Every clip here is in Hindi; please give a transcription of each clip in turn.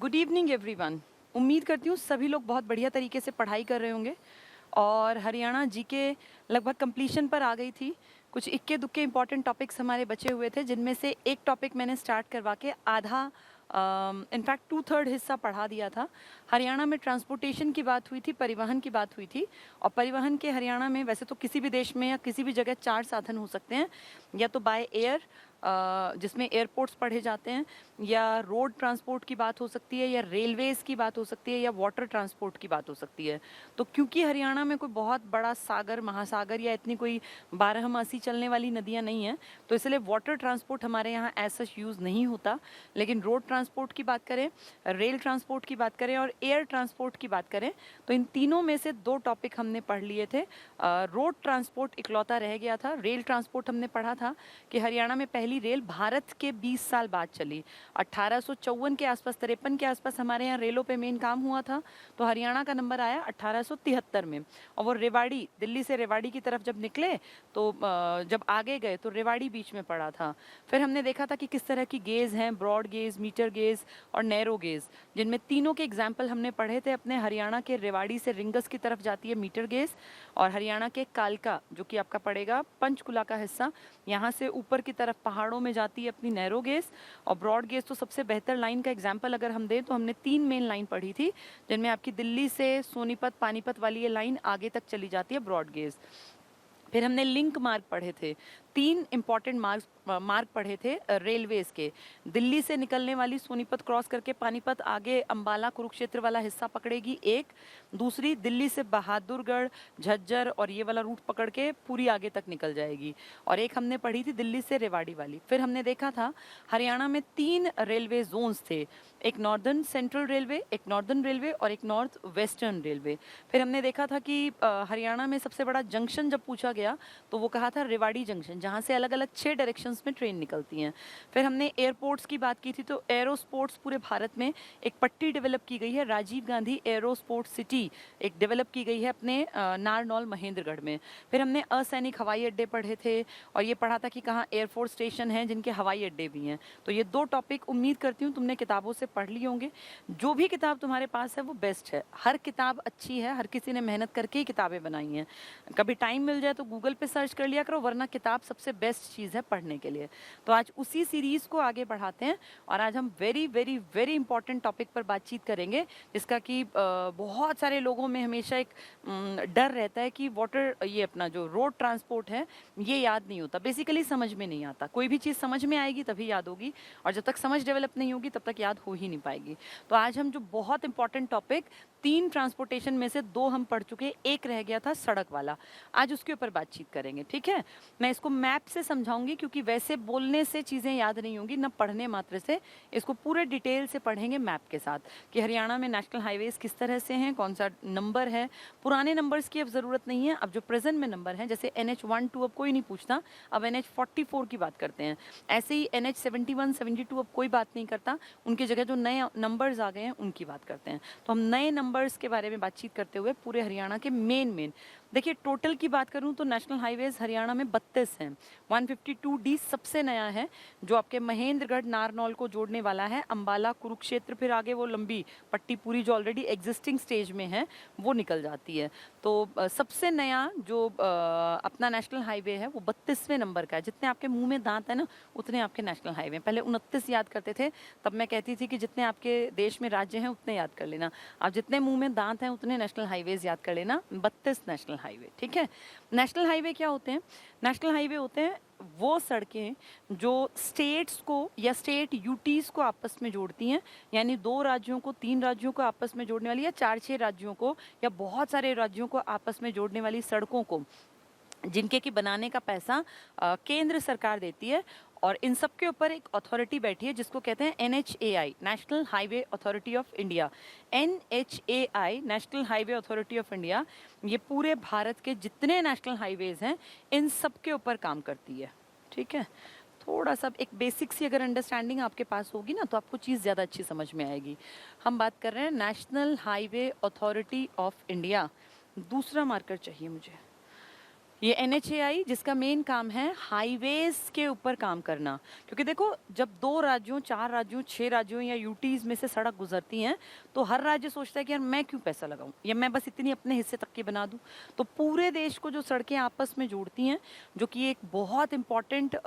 Good evening everyone. उम्मीद करती हूँ सभी लोग बहुत बढ़िया तरीके से पढ़ाई कर रहे होंगे और हरियाणा जीके लगभग कंप्लीशन पर आ गई थी। कुछ इक्के दुक्के इंपॉर्टेंट टॉपिक्स हमारे बचे हुए थे, जिनमें से एक टॉपिक मैंने स्टार्ट करवा के आधा इनफैक्ट 2/3 हिस्सा पढ़ा दिया था। हरियाणा में ट्रांसपोर्टेशन की बात हुई थी, परिवहन की बात हुई थी। और परिवहन के हरियाणा में वैसे तो किसी भी देश में या किसी भी जगह 4 साधन हो सकते हैं, या तो बाय एयर जिसमें एयरपोर्ट्स पढ़े जाते हैं, या रोड ट्रांसपोर्ट की बात हो सकती है, या रेलवेज़ की बात हो सकती है, या वाटर ट्रांसपोर्ट की बात हो सकती है। तो क्योंकि हरियाणा में कोई बहुत बड़ा सागर, महासागर या इतनी कोई बारहमासी चलने वाली नदियाँ नहीं हैं, तो इसलिए वाटर ट्रांसपोर्ट हमारे यहाँ ऐसा यूज़ नहीं होता। लेकिन रोड ट्रांसपोर्ट की बात करें, रेल ट्रांसपोर्ट की बात करें और एयर ट्रांसपोर्ट की बात करें, तो इन तीनों में से 2 टॉपिक हमने पढ़ लिए थे। रोड ट्रांसपोर्ट इकलौता रह गया था। रेल ट्रांसपोर्ट हमने पढ़ा था कि हरियाणा में पहली रेल भारत के 20 साल बाद चली। 1854 के आसपास, 53 के आसपास हमारे यहाँ रेलों पे मेन काम हुआ था। तो हरियाणा का नंबर आया 1873 में। और वो रेवाड़ी, दिल्ली से रेवाड़ी की तरफ जब निकले तो जब आगे गए तो रेवाड़ी बीच में पड़ा था। फिर हमने देखा था कि किस तरह की गेज हैं, ब्रॉड गेज, मीटर गेज और नैरो गेज, जिनमें तीनों के एग्जाम्पल हमने पढ़े थे। अपने हरियाणा के रेवाड़ी से रिंगस की तरफ जाती है मीटर गेज, और हरियाणा के कालका, जो कि आपका पड़ेगा पंचकुला का हिस्सा, यहाँ से ऊपर की तरफ पहाड़ों में जाती है अपनी नैरो गेज। और ब्रॉड गेज तो सबसे बेहतर लाइन का एग्जाम्पल अगर हम दें तो हमने 3 मेन लाइन पढ़ी थी, जिनमें आपकी दिल्ली से सोनीपत, पानीपत वाली ये लाइन आगे तक चली जाती है, ब्रॉड गेज। फिर हमने लिंक मार्ग पढ़े थे, 3 इंपॉर्टेंट मार्ग पढ़े थे रेलवेज के। दिल्ली से निकलने वाली सोनीपत क्रॉस करके पानीपत आगे अंबाला कुरुक्षेत्र वाला हिस्सा पकड़ेगी एक। दूसरी दिल्ली से बहादुरगढ़, झज्जर और ये वाला रूट पकड़ के पूरी आगे तक निकल जाएगी। और एक हमने पढ़ी थी दिल्ली से रेवाड़ी वाली। फिर हमने देखा था हरियाणा में 3 रेलवे जोन्स थे, एक नॉर्दर्न सेंट्रल रेलवे, एक नॉर्दर्न रेलवे और एक नॉर्थ वेस्टर्न रेलवे। फिर हमने देखा था कि हरियाणा में सबसे बड़ा जंक्शन जब पूछा गया तो वो कहा था रेवाड़ी जंक्शन, जहाँ से अलग अलग 6 डायरेक्शंस में ट्रेन निकलती हैं। फिर हमने एयरपोर्ट्स की बात की थी, तो एरोस्पोर्ट्स पूरे भारत में एक पट्टी डेवलप की गई है, राजीव गांधी एरोस्पोर्ट सिटी एक डेवलप की गई है अपने नारनौल महेंद्रगढ़ में। फिर हमने असैनिक हवाई अड्डे पढ़े थे, और ये पढ़ा था कि कहाँ एयरफोर्स स्टेशन हैं जिनके हवाई अड्डे भी हैं। तो ये 2 टॉपिक उम्मीद करती हूँ तुमने किताबों से पढ़ लिए होंगे। जो भी किताब तुम्हारे पास है वो बेस्ट है, हर किताब अच्छी है, हर किसी ने मेहनत करके ही किताबें बनाई हैं। कभी टाइम मिल जाए तो गूगल पे सर्च कर लिया करो, वरना किताब सबसे बेस्ट चीज़ है पढ़ने के लिए। तो आज उसी सीरीज़ को आगे बढ़ाते हैं, और आज हम very very very important topic पर बातचीत करेंगे, जिसका कि बहुत सारे लोगों में हमेशा एक डर रहता है कि वाटर, ये अपना जो रोड ट्रांसपोर्ट है, ये याद नहीं होता, बेसिकली समझ में नहीं आता। कोई भी चीज़ समझ में आएगी तभी याद होगी, और जब तक समझ डेवलप नहीं होगी तब तक याद हो ही नहीं पाएगी। तो आज हम जो बहुत इंपॉर्टेंट टॉपिक, 3 ट्रांसपोर्टेशन में से 2 हम पढ़ चुके, एक रह गया था सड़क वाला, आज उसके ऊपर बातचीत करेंगे। ठीक है, मैं इसको मैप से समझाऊंगी, क्योंकि वैसे बोलने से चीज़ें याद नहीं होंगी, न पढ़ने मात्र से। इसको पूरे डिटेल से पढ़ेंगे मैप के साथ, कि हरियाणा में नेशनल हाईवेज किस तरह से हैं, कौन सा नंबर है। पुराने नंबर्स की अब ज़रूरत नहीं है, अब जो प्रेजेंट में नंबर है, जैसे NH12 अब कोई नहीं पूछता, अब NH44 की बात करते हैं। ऐसे ही NH71, 72 अब कोई बात नहीं करता, उनकी जगह जो नए नंबर्स आ गए हैं उनकी बात करते हैं। तो हम नए नंबर्स के बारे में बातचीत करते हुए पूरे हरियाणा के मेन देखिए, टोटल की बात करूं तो नेशनल हाईवेज हरियाणा में 32 हैं। 152D सबसे नया है, जो आपके महेंद्रगढ़ नारनौल को जोड़ने वाला है, अंबाला कुरुक्षेत्र, फिर आगे वो लंबी पट्टी पूरी जो ऑलरेडी एग्जिस्टिंग स्टेज में है वो निकल जाती है। तो सबसे नया जो अपना नेशनल हाईवे है वो 32वें नंबर का है। जितने आपके मुंह में दांत है ना, उतने आपके नेशनल हाईवे। पहले 29 याद करते थे, तब मैं कहती थी कि जितने आपके देश में राज्य हैं उतने याद कर लेना। अब जितने मुंह में दांत हैं उतने नेशनल हाईवेज याद कर लेना, 32 नेशनल हाईवे। ठीक है, नेशनल हाईवे क्या होते हैं? नेशनल हाईवे होते हैं वो सड़कें जो स्टेट्स को या स्टेट यूटीज को आपस में जोड़ती हैं, यानी 2 राज्यों को, 3 राज्यों को आपस में जोड़ने वाली, या 4-6 राज्यों को, या बहुत सारे राज्यों को आपस में जोड़ने वाली सड़कों को, जिनके की बनाने का पैसा केंद्र सरकार देती है। और इन सब के ऊपर एक अथॉरिटी बैठी है जिसको कहते हैं NHAI, national highway authority of India. NHAI, national highway authority of India, ये पूरे भारत के जितने नेशनल हाईवेज हैं इन सब के ऊपर काम करती है। ठीक है, थोड़ा सा एक बेसिक सी अगर अंडरस्टैंडिंग आपके पास होगी ना, तो आपको चीज़ ज़्यादा अच्छी समझ में आएगी। हम बात कर रहे हैं national highway authority of India. दूसरा मार्कर चाहिए मुझे, ये NHAI जिसका मेन काम है हाईवेज के ऊपर काम करना, क्योंकि देखो जब 2 राज्यों, 4 राज्यों, 6 राज्यों या यूटीज में से सड़क गुजरती हैं तो हर राज्य सोचता है कि यार मैं क्यों पैसा लगाऊं, या मैं बस इतनी अपने हिस्से तक की बना दूं। तो पूरे देश को जो सड़कें आपस में जोड़ती हैं, जो कि एक बहुत इंपॉर्टेंट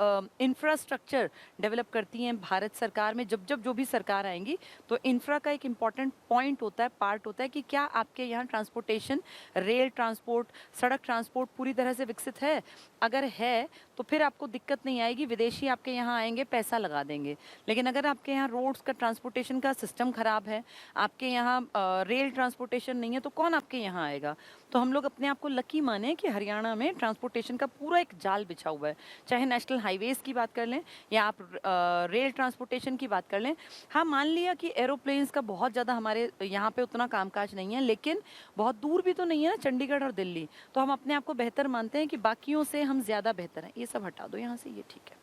इंफ्रास्ट्रक्चर डेवलप करती हैं भारत सरकार में, जब जब जो भी सरकार आएंगी तो इंफ्रा का एक इम्पॉर्टेंट पॉइंट होता है, पार्ट होता है कि क्या आपके यहाँ ट्रांसपोर्टेशन, रेल ट्रांसपोर्ट, सड़क ट्रांसपोर्ट पूरी तरह से विकसित है। अगर है तो फिर आपको दिक्कत नहीं आएगी, विदेशी आपके यहाँ आएंगे पैसा लगा देंगे। लेकिन अगर आपके यहाँ रोड्स का, ट्रांसपोर्टेशन का सिस्टम खराब है, आपके यहाँ रेल ट्रांसपोर्टेशन नहीं है, तो कौन आपके यहाँ आएगा। तो हम लोग अपने आप को लकी माने कि हरियाणा में ट्रांसपोर्टेशन का पूरा एक जाल बिछा हुआ है। चाहे नेशनल हाईवेज की बात कर लें या आप रेल ट्रांसपोर्टेशन की बात कर लें। हाँ, मान लिया कि एरोप्लेन्स का बहुत ज़्यादा हमारे यहाँ पे उतना कामकाज नहीं है, लेकिन बहुत दूर भी तो नहीं है ना, चंडीगढ़ और दिल्ली। तो हम अपने आप को बेहतर मानते हैं कि बाकियों से हम ज़्यादा बेहतर हैं। ये सब हटा दो यहाँ से, ये ठीक है,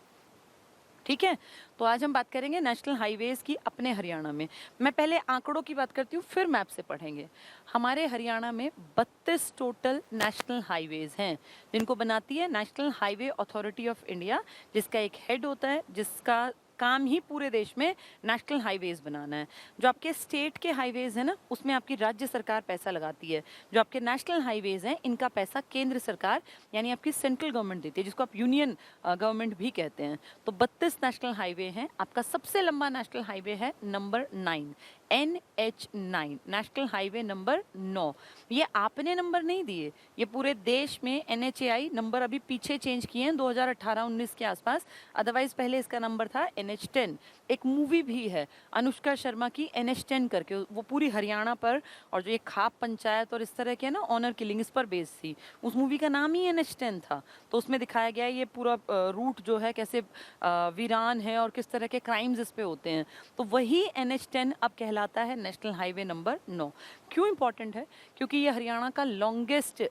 ठीक है। तो आज हम बात करेंगे नेशनल हाईवेज की अपने हरियाणा में। मैं पहले आंकड़ों की बात करती हूँ, फिर मैप से पढ़ेंगे। हमारे हरियाणा में 32 टोटल नेशनल हाईवेज हैं, जिनको बनाती है national highway authority of India, जिसका एक हेड होता है, जिसका काम ही पूरे देश में नेशनल हाईवेज बनाना है। जो आपके स्टेट के हाईवेज है ना, उसमें आपकी राज्य सरकार पैसा लगाती है। जो आपके नेशनल हाईवेज हैं, इनका पैसा केंद्र सरकार यानी आपकी सेंट्रल गवर्नमेंट देती है, जिसको आप यूनियन गवर्नमेंट भी कहते हैं। तो 32 नेशनल हाईवे हैं। आपका सबसे लंबा नेशनल हाईवे है number 9, NH9, national highway number 9। ये आपने नंबर नहीं दिए, ये पूरे देश में NHAI नंबर अभी पीछे चेंज किए हैं 2018-19 के आसपास। अदरवाइज पहले इसका नंबर था NH10। एक मूवी भी है अनुष्का शर्मा की NH10 करके, वो पूरी हरियाणा पर और जो ये खाप पंचायत और इस तरह के ना ऑनर किलिंग, इस पर बेस्ड थी। उस मूवी का नाम ही NH10 था। तो उसमें दिखाया गया है ये पूरा रूट जो है कैसे वीरान है और किस तरह के क्राइम्स इस पे होते हैं। तो वही NH10 अब कहलाता है नेशनल हाईवे नंबर 9। क्यों इंपॉर्टेंट है? क्योंकि ये हरियाणा का लॉन्गेस्ट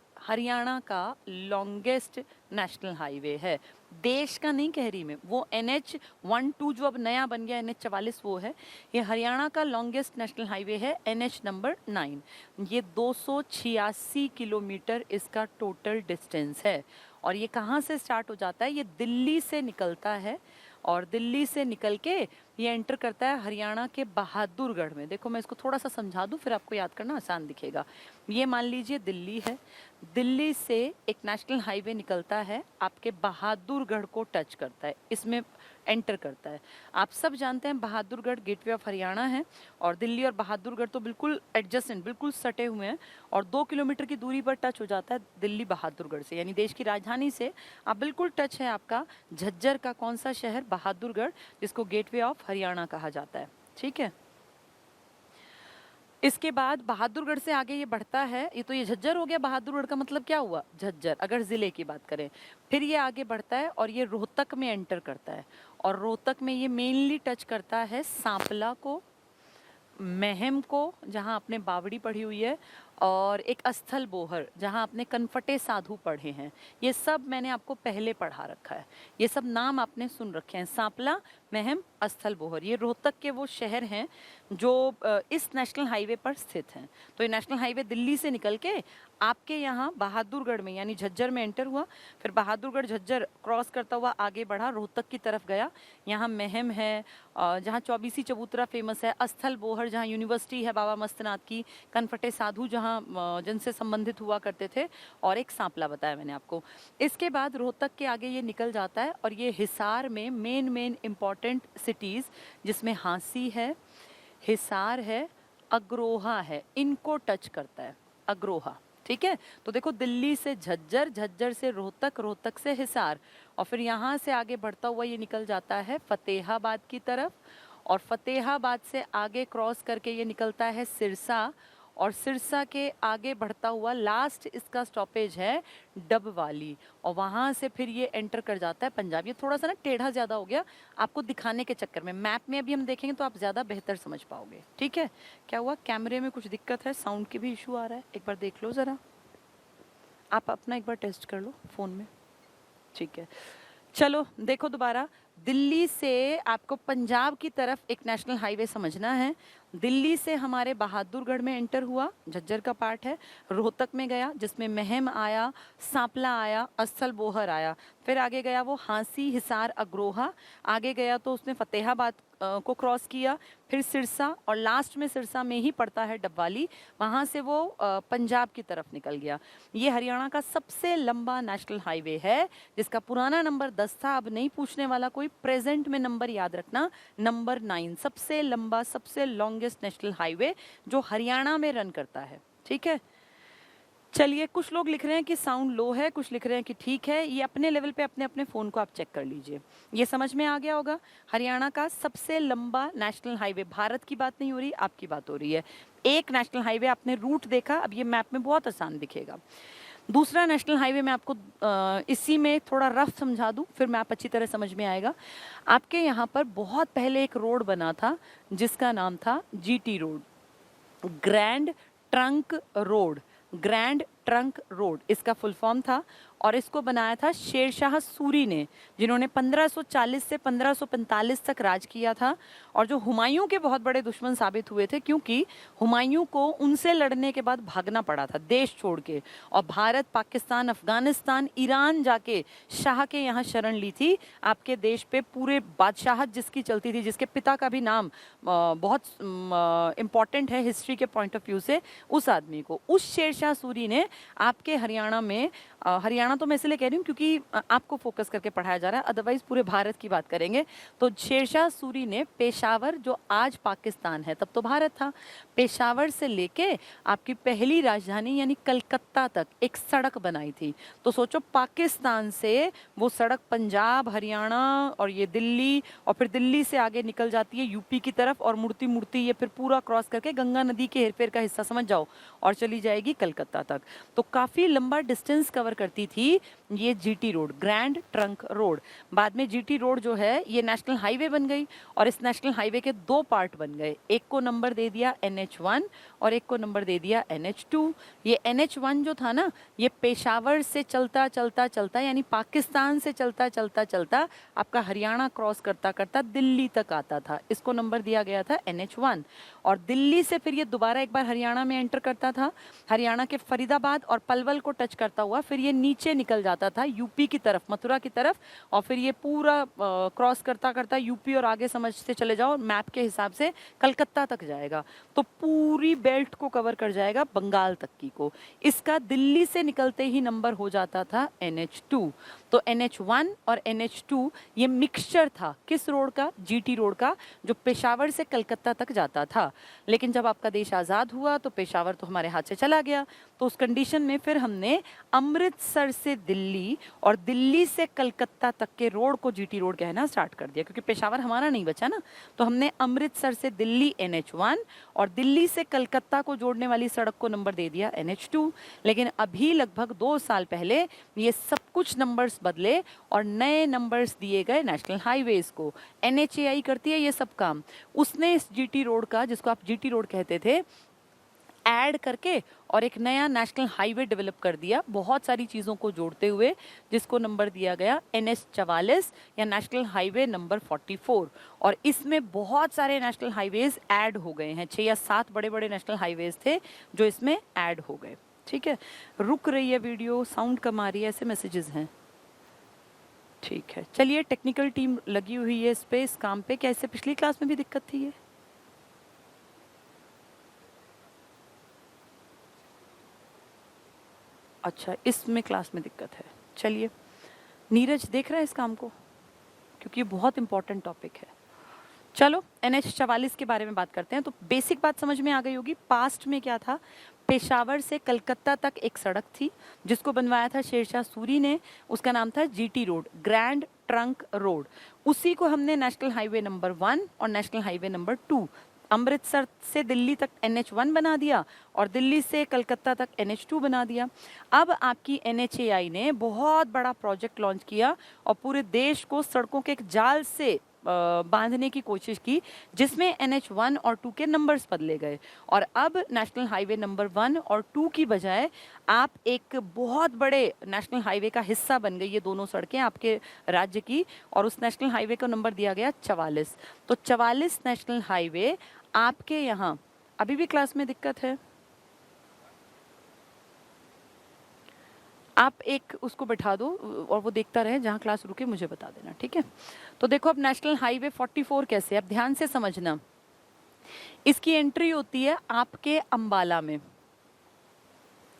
नेशनल हाईवे है। देश का नहीं कह रही मैं, वो NH12 जो अब नया बन गया NH44 वो है। ये हरियाणा का लॉन्गेस्ट नेशनल हाईवे है, NH नंबर 9। ये 286 किलोमीटर इसका टोटल डिस्टेंस है। और ये कहाँ से स्टार्ट हो जाता है? ये दिल्ली से निकलता है और दिल्ली से निकल के ये एंटर करता है हरियाणा के बहादुरगढ़ में। देखो मैं इसको थोड़ा सा समझा दूं, फिर आपको याद करना आसान दिखेगा। ये मान लीजिए दिल्ली है, दिल्ली से एक नेशनल हाईवे निकलता है, आपके बहादुरगढ़ को टच करता है, इसमें एंटर करता है। आप सब जानते हैं बहादुरगढ़ गेटवे ऑफ हरियाणा है, और दिल्ली और बहादुरगढ़ तो बिल्कुल एडजेसेंट, बिल्कुल सटे हुए हैं, और 2 किलोमीटर की दूरी पर टच हो जाता है दिल्ली बहादुरगढ़ से, यानी देश की राजधानी से आप बिल्कुल टच है आपका झज्जर का कौन सा शहर? बहादुरगढ़, जिसको गेटवे ऑफ हरियाणा कहा जाता है। ठीक है। इसके बाद बहादुरगढ़ से आगे ये बढ़ता है, ये तो ये झज्जर हो गया। बहादुरगढ़ का मतलब क्या हुआ? झज्जर, अगर जिले की बात करें। फिर ये आगे बढ़ता है और ये रोहतक में एंटर करता है, और रोहतक में ये मेनली टच करता है सांपला को, महम को जहाँ आपने बावड़ी पढ़ी हुई है, और एक अस्थल बोहर जहाँ आपने कनफटे साधु पढ़े हैं। ये सब मैंने आपको पहले पढ़ा रखा है, ये सब नाम आपने सुन रखे हैं। सांपला, महम, अस्थल बोहर, ये रोहतक के वो शहर हैं जो इस नेशनल हाईवे पर स्थित हैं। तो ये नेशनल हाईवे दिल्ली से निकल के आपके यहाँ बहादुरगढ़ में यानी झज्जर में एंटर हुआ, फिर बहादुरगढ़ झज्जर क्रॉस करता हुआ आगे बढ़ा, रोहतक की तरफ गया। यहाँ महम है जहाँ चौबीसी चबूतरा फेमस है, अस्थल बोहर जहाँ यूनिवर्सिटी है बाबा मस्तनाथ की, कनफटे साधु जहाँ जिनसे संबंधित हुआ करते थे, और एक सांपला बताया मैंने आपको। इसके बाद रोहतक के आगे ये निकल जाता है और ये हिसार में मेन इंपॉर्टेंट सिटीज़ जिसमें हांसी है, हिसार है, अग्रोहा है, इनको टच करता है, अग्रोहा। ठीक है। तो देखो दिल्ली से झज्जर, झज्जर से रोहतक, रोहतक से हिसार, और फिर यहाँ से आगे बढ़ता हुआ ये निकल जाता है फतेहाबाद की तरफ, और फतेहाबाद से आगे क्रॉस करके ये निकलता है सिरसा, और सिरसा के आगे बढ़ता हुआ लास्ट इसका स्टॉपेज है डबवाली, और वहाँ से फिर ये एंटर कर जाता है पंजाब। ये थोड़ा सा ना टेढ़ा ज़्यादा हो गया आपको दिखाने के चक्कर में, मैप में अभी हम देखेंगे तो आप ज़्यादा बेहतर समझ पाओगे। ठीक है। क्या हुआ? कैमरे में कुछ दिक्कत है, साउंड की भी इशू आ रहा है, एक बार देख लो ज़रा, आप अपना एक बार टेस्ट कर लो फ़ोन में। ठीक है, चलो देखो दोबारा। दिल्ली से आपको पंजाब की तरफ एक नेशनल हाईवे समझना है, दिल्ली से हमारे बहादुरगढ़ में एंटर हुआ, झज्जर का पार्ट है, रोहतक में गया जिसमें महम आया, सांपला आया, अस्थल बोहर आया, फिर आगे गया वो हांसी, हिसार, अग्रोहा, आगे गया तो उसने फतेहाबाद को क्रॉस किया, फिर सिरसा, और लास्ट में सिरसा में ही पड़ता है डबवाली, वहाँ से वो पंजाब की तरफ निकल गया। ये हरियाणा का सबसे लंबा नेशनल हाईवे है जिसका पुराना नंबर 10 था, अब नहीं पूछने वाला कोई, प्रेजेंट में नंबर याद रखना, नंबर 9, सबसे लंबा, सबसे लॉन्गेस्ट नेशनल हाईवे जो हरियाणा में रन करता है। ठीक है, चलिए, कुछ लोग लिख रहे हैं कि साउंड लो है, कुछ लिख रहे हैं कि ठीक है। ये अपने लेवल पे अपने अपने फ़ोन को आप चेक कर लीजिए। ये समझ में आ गया होगा, हरियाणा का सबसे लंबा नेशनल हाईवे, भारत की बात नहीं हो रही, आपकी बात हो रही है। एक नेशनल हाईवे, आपने रूट देखा, अब ये मैप में बहुत आसान दिखेगा। दूसरा नेशनल हाईवे मैं आपको इसी में थोड़ा रफ समझा दूं, फिर मैप अच्छी तरह समझ में आएगा। आपके यहाँ पर बहुत पहले एक रोड बना था जिसका नाम था GT road, grand trunk road, grand trunk road इसका फुल फॉर्म था, और इसको बनाया था शेरशाह सूरी ने, जिन्होंने 1540 से 1545 तक राज किया था, और जो हुमायूं के बहुत बड़े दुश्मन साबित हुए थे, क्योंकि हुमायूं को उनसे लड़ने के बाद भागना पड़ा था देश छोड़ के, और भारत, पाकिस्तान, अफगानिस्तान, ईरान जाके शाह के यहाँ शरण ली थी। आपके देश पे पूरे बादशाहत जिसकी चलती थी, जिसके पिता का भी नाम बहुत इम्पॉर्टेंट है हिस्ट्री के पॉइंट ऑफ व्यू से, उस आदमी को, उस शेरशाह सूरी ने आपके हरियाणा में, हरियाणा तो मैं इसलिए कह रही हूँ क्योंकि आपको फोकस करके पढ़ाया जा रहा है, अदरवाइज पूरे भारत की बात करेंगे, तो शेरशाह सूरी ने पेशावर, जो आज पाकिस्तान है, तब तो भारत था, पेशावर से लेके आपकी पहली राजधानी यानी कलकत्ता तक एक सड़क बनाई थी। तो सोचो, पाकिस्तान से वो सड़क पंजाब, हरियाणा और ये दिल्ली, और फिर दिल्ली से आगे निकल जाती है यूपी की तरफ, और मुड़ती मुड़ती ये फिर पूरा क्रॉस करके गंगा नदी के हेरफेर का हिस्सा समझ जाओ, और चली जाएगी कलकत्ता तक। तो काफ़ी लंबा डिस्टेंस कवर करती थी ये GT road, grand trunk road. बाद में GT रोड जो है ये नेशनल हाईवे बन गई, और इस नेशनल हाईवे के 2 पार्ट बन गए, एक को नंबर दे दिया NH1 और एक को नंबर दे दिया NH2। ये NH1 जो था ना, ये पेशावर से चलता चलता चलता, यानी पाकिस्तान से चलता चलता चलता आपका हरियाणा क्रॉस करता करता दिल्ली तक आता था, इसको नंबर दिया गया था NH1। और दिल्ली से फिर ये दोबारा एक बार हरियाणा में एंटर करता था, हरियाणा के फरीदाबाद और पलवल को टच करता हुआ फिर ये नीचे निकल जाता था यूपी की तरफ, मथुरा की तरफ, और फिर ये पूरा क्रॉस करता करता यूपी और आगे समझते चले जाओ मैप के हिसाब से कलकत्ता तक जाएगा, तो पूरी बेल्ट को कवर कर जाएगा, बंगाल तक की को। इसका दिल्ली से निकलते ही नंबर हो जाता था NH2। तो NH1 और NH2 ये मिक्सचर था किस रोड का? GT रोड का, जो पेशावर से कलकत्ता तक जाता था। लेकिन जब आपका देश आज़ाद हुआ तो पेशावर तो हमारे हाथ से चला गया, तो उस कंडीशन में फिर हमने अमृतसर से दिल्ली और दिल्ली से कलकत्ता तक के रोड को GT रोड कहना स्टार्ट कर दिया, क्योंकि पेशावर हमारा नहीं बचा ना। तो हमने अमृतसर से दिल्ली NH1 और दिल्ली से कलकत्ता को जोड़ने वाली सड़क को नंबर दे दिया NH2। लेकिन अभी लगभग 2 साल पहले ये सब कुछ नंबर्स बदले और नए नंबर्स दिए गए नेशनल हाईवेज को। NHAI करती है ये सब काम, उसने इस GT रोड का, जिसको आप GT रोड कहते थे, ऐड करके और एक नया नेशनल हाईवे डेवलप कर दिया, बहुत सारी चीज़ों को जोड़ते हुए, जिसको नंबर दिया गया NH44 या नेशनल हाईवे नंबर 44। और इसमें बहुत सारे नेशनल हाईवेज ऐड हो गए हैं, 6 या 7 बड़े बड़े नेशनल हाईवेज थे जो इसमें ऐड हो गए। ठीक है, रुक रही है वीडियो, साउंड कम आ रही है, ऐसे मैसेजेस हैं। ठीक है, चलिए, टेक्निकल टीम लगी हुई है इस पे, इस काम पे। क्या इससे पिछली क्लास में भी दिक्कत थी ये? अच्छा, इसमें क्लास में दिक्कत है। चलिए, नीरज देख रहा है इस काम को, क्योंकि ये बहुत इंपॉर्टेंट टॉपिक है। चलो, NH44 के बारे में बात करते हैं। तो बेसिक बात समझ में आ गई होगी, पास्ट में क्या था, पेशावर से कलकत्ता तक एक सड़क थी जिसको बनवाया था शेरशाह सूरी ने, उसका नाम था GT road, grand trunk road. उसी को हमने नेशनल हाईवे नंबर 1 और नेशनल हाईवे नंबर 2, अमृतसर से दिल्ली तक NH1 बना दिया और दिल्ली से कलकत्ता तक NH2 बना दिया। अब आपकी NHAI ने बहुत बड़ा प्रोजेक्ट लॉन्च किया और पूरे देश को सड़कों के एक जाल से बांधने की कोशिश की, जिसमें NH1 और 2 के नंबर्स बदले गए। और अब नेशनल हाईवे नंबर 1 और 2 की बजाय आप एक बहुत बड़े नेशनल हाईवे का हिस्सा बन गई ये दोनों सड़कें आपके राज्य की, और उस नेशनल हाईवे को नंबर दिया गया 44। तो 44 नेशनल हाईवे आपके यहाँ अभी भी क्लास में दिक्कत है? आप एक उसको बैठा दो और वो देखता रहे, जहाँ क्लास रुके मुझे बता देना, ठीक है? तो देखो अब नेशनल हाईवे 44 कैसे, अब ध्यान से समझना। इसकी एंट्री होती है आपके अंबाला में,